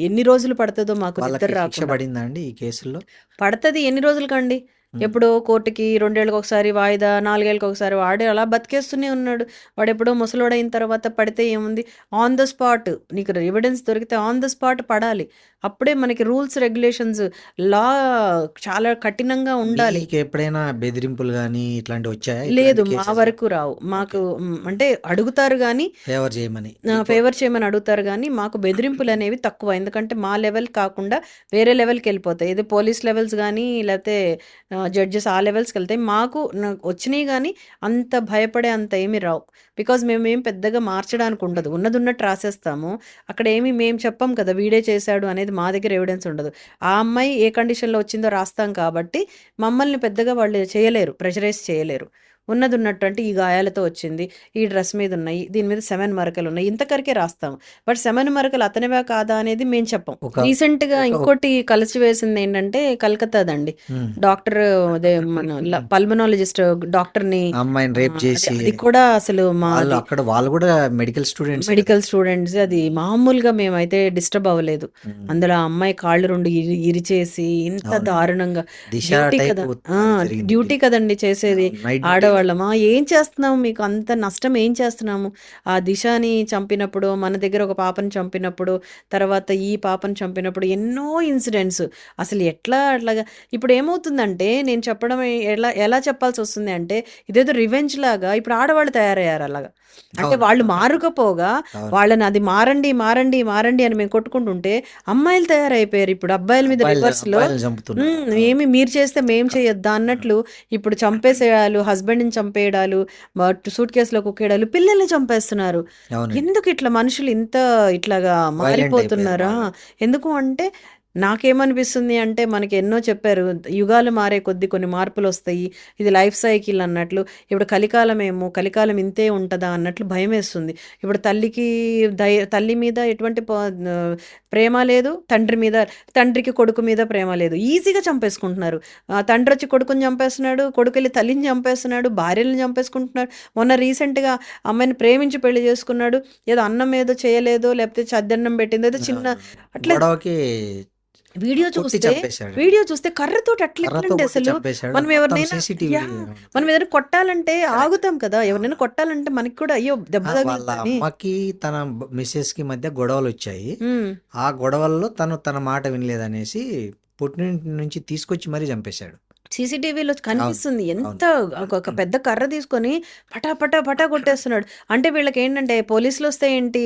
ఎన్ని రోజులు పడతదో మాకు వాళ్ళకి నిద్ర శిక్ష రాకుండా. పడిందా అండి ఈ కేసుల్లో? పడతది. ఎన్ని రోజులకండి? హ్మ్. ఎప్పుడో కోర్ట్‌కి 2 ఏళ్ళకొకసారి వాయిదా, 4 ఏళ్ళకొకసారి వాడు అలా బతికేస్తూనే ఉన్నాడు. వాడెప్పుడో ముసలోడయిన తర్వాత పడితే ఏముంది? ఆన్ ద స్పాట్ నీకు ఎవిడెన్స్ దొరికితే ఆన్ ద స్పాట్ పడాలి. అప్పుడే మనకి రూల్స్, రెగ్యులేషన్స్, లా చాలా కఠినంగా ఉండాలి. మీకెప్పుడైనా బెదిరింపులు గానీ ఇట్లాంటివొచ్చాయా? లేదు. ఇట్లాంటి మా కేసెస్? వరకు రావు. మాకు అంటే అడుగుతారు గానీ, ఫేవర్ చేయమని. మీకు ఫేవర్ చేయమని అడుగుతారు గానీ, మాకు బెదిరింపులనేవి తక్కువ. ఎందుకంటే మా లెవెల్ కాకుండా వేరే లెవెల్‌కెళ్ళిపోతాయి. ఇది పోలీస్ లెవెల్స్ గానీ, లేతే జడ్జెస్ ఆ లెవెల్స్‌కెళ్తాయి. మాకు వచ్చినియి గానీ, అంత భయపడే అంత ఏమి రావు. బికాజ్ మేమేం పెద్దగా మార్చడానికి ఉండదు. ఉన్నదున్నట్టు రాసేస్తాము. అక్కడేమి మేము చెప్పం కదా! వీడే చేశాడు అనేది మా దగ్గర ఎవిడెన్స్ ఉండదు. ఆ అమ్మాయి ఏ కండిషన్‌లో వచ్చిందో రాస్తాం కాబట్టి, మమ్మల్ని పెద్దగా వాళ్ళు చేయలేరు. ప్రెషరైజ్ చేయలేరు. ఉన్నదున్నట్టు అంటే ఈ గాయాలతో వచ్చింది. ఈ డ్రెస్ మీదున్నాయి. దీని మీద 7 మరకలున్నాయి. ఇంతకరకే రాస్తాము. బట్ 7 మరకలు అతనివా కాదా అనేది మేము చెప్పం. ఒక రీసెంట్‌గా ఒక ఇంకోటి కలిసివేసిందేంటంటే కలకత్తాదండి. హ్మ్. డాక్టర్ అదే మన పల్మనాలజిస్ట్ డాక్టర్‌ని ఆ అమ్మాయిని రేప్ అదే చేసి అది కూడా అసలు మాది వాళ్ళు కూడా మెడికల్ స్టూడెంట్సే కదా! Medical students. అది మామూలుగా మేమైతే డిస్టర్బ్ అవ్వలేదు. హ్మ్. అందులో ఆ అమ్మాయి కాళ్ళు 2 ఇరిచేసి ఇంత అవునండి. దారుణంగా దిశ డ్యూటీ టైపు కదా! జరిగింది డ్యూటీ ఫిల్మ్. కదండీ చేసేది. Night duty. ఆడవాళ్ళమా ఏం చేస్తున్నాము? మీకు అంత నష్టం ఏం చేస్తున్నాము? ఆ దిశని చంపినప్పుడు, మన దగ్గర ఒక పాపని చంపినప్పుడు, తర్వాత ఈ పాపని చంపినప్పుడు ఎన్నో ఇన్సిడెంట్స్. అసలు ఎట్లా అట్లాగా ఇప్పుడు ఏమవుతుందంటే నేను చెప్పడం ఎలా ఎలా చెప్పాల్సొస్తుంది అంటే ఇదేదో రివెంజ్ లాగా ఇప్పుడు ఆడవాళ్ళు తయారయ్యారు అలాగా. అంటే అవును. వాళ్ళు మారకపోగా అవును. వాళ్ళని అది మారండి, మారండి, మారండి అని మేము కొట్టుకుంటుంటే అమ్మాయిలు తయారైపోయారు. ఇప్పుడు అబ్బాయిల మీద రివర్స్‌లో అబ్బాయిలని చంపుతున్నారు. అవును. ఏమి మీరు చేస్తే మేము చేయొద్దా అన్నట్లు ఇప్పుడు చంపేసేయాలు, హస్బెండ్‌ని చంపేయడాలు, సూట్ కేస్‌లో కుక్కేయడాలు, పిల్లల్ని చంపేస్తున్నారు. అవునండి. ఎందుకు ఇట్లా మనుషులు ఇంత ఇట్లాగా వైలెంట్ అయిపోయారు మారిపోతున్నారా? బాగా. ఎందుకు అంటే నాకేమనిపిస్తుంది అంటే మనకి ఎన్నో చెప్పారు. యుగాలు మారే కొద్దీ కొన్ని మార్పులొస్తాయి. ఇది లైఫ్ సైకిల్ అన్నట్లు. ఇప్పుడు కలికాలమేమో, కలికాలం ఇంతే ఉంటదా అన్నట్లు భయమేస్తుంది. ఇప్పుడు తల్లి మీద ఎటువంటి ప్రేమ లేదు. తండ్రికి కొడుకు మీద ప్రేమ లేదు. ఈజీగా చంపేసుకుంటున్నారు. తండ్రొచ్చి కొడుకుని చంపేస్తున్నాడు. కొడుకెళ్ళి తల్లిని చంపేస్తున్నాడు. భార్యలని చంపేసుకుంటున్నారు. మొన్న రీసెంట్‌గా అమ్మాయిని ప్రేమించి పెళ్లి చేసుకున్నాడు. ఏదో అన్నం ఏదో చేయలేదో, లేకపోతే చద్దన్నం పెట్టిందో ఏదో చిన్న అట్లా గొడవకి వీడియో కొట్టి చూస్తే చంపేశాడండి. వీడియో చూస్తే కర్రతోటి కర్రతో అట్లెట్లండి కొట్టి అసలు? చంపేశాడు. మనం మొత్తం ఎవరినైనా సీసీటీవీ యాహ్! ఉంది. మనం ఏదైనా కొట్టాలంటే కరెక్ట్. ఆగుతాం కదా! ఎవరినైనా అవును. కొట్టాలంటే మనకి కూడా అయ్యో! దెబ్బ వాళ్ళ తగిలిద్దని. అమ్మకి తన మిసెస్‌కి మధ్య గొడవలొచ్చాయి. హ్మ్. ఆ గొడవల్లో తన మాట వినలేదనేసి పుట్టినింటి నుంచి తీసుకొచ్చి మరీ చంపేశాడు. సీసీటీవీలో అవును. కనిపిస్తుంది. అవును. ఎంత ఒక పెద్ద కర్ర తీసుకొని పటా పటా పటా కొట్టేస్తున్నాడు. అంటే వీళ్ళకేంటంటే పోలీసులొస్తే ఏంటి?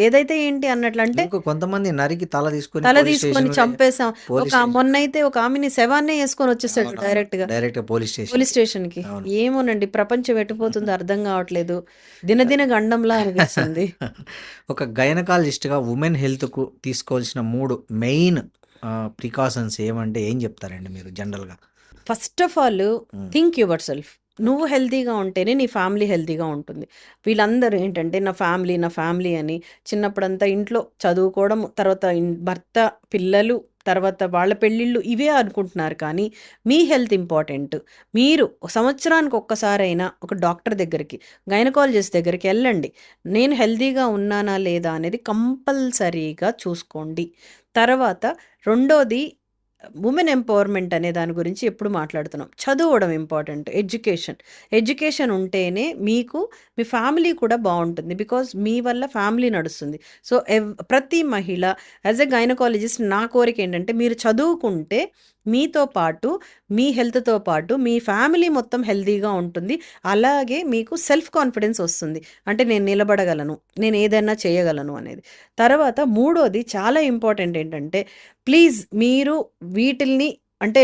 ఏదైతే ఏంటి అన్నట్లు. అంటే కొంతమంది నరికి తల తీసుకొని తల పోలీస్ తీసుకొని స్టేషన్‌లో చంపేసాం. పోలీస్ స్టేషన్ మొన్నైతే ఒక ఆమెని శవాన్నే యేసుకొని వచ్చేసాడు అవునవును. డైరెక్ట్‌గా. డైరెక్ట్‌గా పోలీస్ పోలీస్ స్టేషన్‌కి. స్టేషన్‌కి. అవును. ఏమోనండి ప్రపంచం ఎటుపోతుందో అర్థం గావట్లేదు. దినదిన గండంలా అనిపిస్తుంది. ఒక గైనకాలజిస్ట్‌గా వుమెన్ హెల్త్‌కు తీసుకోవాల్సిన 3 మెయిన్ ప్రికాషన్స్ ఏమంటే ఏం చెప్తారండి మీరు జనరల్‌గా? ఫస్ట్ ఆఫ్ ఆల్ హ్మ్. Think your self. నువ్వు హెల్తీగా ఉంటేనే నీ ఫ్యామిలీ హెల్తీగా ఉంటుంది. వీళ్ళందరూ ఏంటంటే నా ఫ్యామిలీ, నా ఫ్యామిలీ అని చిన్నప్పుడంతా ఇంట్లో చదువుకోవడం, తర్వాత భర్త, పిల్లలు, తర్వాత వాళ్ళ పెళ్ళిళ్ళు ఇవే అనుకుంటున్నారు. కానీ మీ హెల్త్ ఇంపార్టెంట్. మీరు సంవత్సరానికి ఒక్కసారైనా ఒక డాక్టర్ దగ్గరికి, గైనకాలజిస్ట్ దగ్గరికి వెళ్ళండి. నేను హెల్తీగా ఉన్నానా లేదా అనేది కంపల్సరీగా చూసుకోండి. తర్వాత రెండోది వుమెన్ ఎంపవర్మెంట్ అనే దాని గురించి ఎప్పుడు మాట్లాడుతున్నాం. చదవడం ఇంపార్టెంట్. ఎడ్యుకేషన్ ఉంటేనే మీకు మీ ఫ్యామిలీ కూడా బాగుంటుంది. బికాజ్ మీ వల్ల ఫ్యామిలీ నడుస్తుంది. సో ప్రతి మహిళ యాజ్ ఎ గైనకాలజిస్ట్ నా కోరిక ఏంటంటే మీరు చదువుకుంటే మీతో పాటు మీ హెల్త్తో పాటు మీ ఫ్యామిలీ మొత్తం హెల్తీగా ఉంటుంది. అలాగే మీకు సెల్ఫ్ కాన్ఫిడెన్స్ వస్తుంది. అంటే నేను నిలబడగలను, నేను ఏదైనా చేయగలను అనేది. తర్వాత మూడోది చాలా ఇంపార్టెంట్ ఏంటంటే ప్లీజ్ మీరు వీటిల్ని అంటే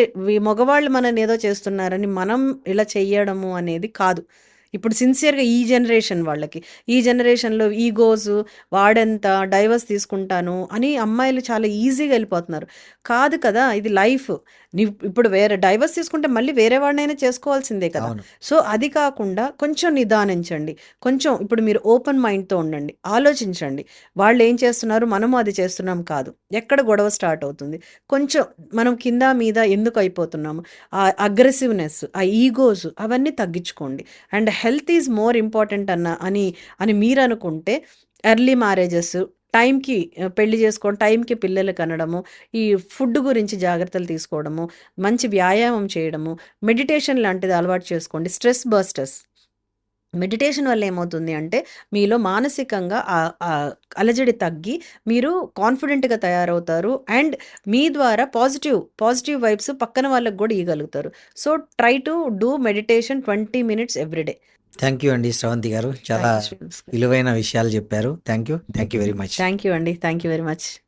మగవాళ్ళు మనని ఏదో చేస్తున్నారని మనం ఇలా చెయ్యడము అనేది కాదు. ఇప్పుడు సిన్సియర్‌గా ఈ జనరేషన్ వాళ్ళకి. ఈ జనరేషన్‌లో ఈగోస్ వాడెంత డైవర్స్ తీసుకుంటాను అని అమ్మాయిలు చాలా ఈజీగా వెళ్ళిపోతున్నారు. కాదు కదా! ఇది లైఫ్. ఇప్పుడు వేరే డైవర్స్ తీసుకుంటే మళ్ళీ వేరే వాడినైనా చేసుకోవాల్సిందే కదా! అవును. సో, అది కాకుండా కొంచెం నిదానించండి. కొంచెం ఇప్పుడు మీరు ఓపెన్ మైండ్‌తో ఉండండి. ఆలోచించండి. వాళ్ళేం చేస్తున్నారు, మనము అది చేస్తున్నాం కాదు. ఎక్కడ గొడవ స్టార్ట్ అవుతుంది. కొంచెం మనం కింద మీద ఎందుకు అయిపోతున్నాము. ఆ అగ్రెసివ్‌నెస్, ఆ ఈగోస్ అవన్నీ తగ్గించుకోండి. And health is more important అని అని మీరనుకుంటే ఎర్లీ మ్యారేజెస్, టైంకి పెళ్లి చేసుకోవడం, టైంకి పిల్లలు కనడము, ఈ ఫుడ్ గురించి జాగ్రత్తలు తీసుకోవడము, మంచి వ్యాయామం చేయడము, మెడిటేషన్ లాంటిది అలవాటు చేసుకోండి. Stress busters. మెడిటేషన్ వల్ల ఏమవుతుంది అంటే మీలో మానసికంగా అలజడి తగ్గి మీరు కాన్ఫిడెంట్గా తయారవుతారు. అండ్ మీ ద్వారా పాజిటివ్ వైబ్స్ పక్కన వాళ్ళకి కూడా ఇవ్వగలుగుతారు. So try to do meditation 20 minutes everyday. Thank you అండి శ్రవంతి గారు. చాలా థ్యాంక్ యూ విలువైన విషయాలు చెప్పారు. Thank you very much. Thank you అండి. Thank you very much.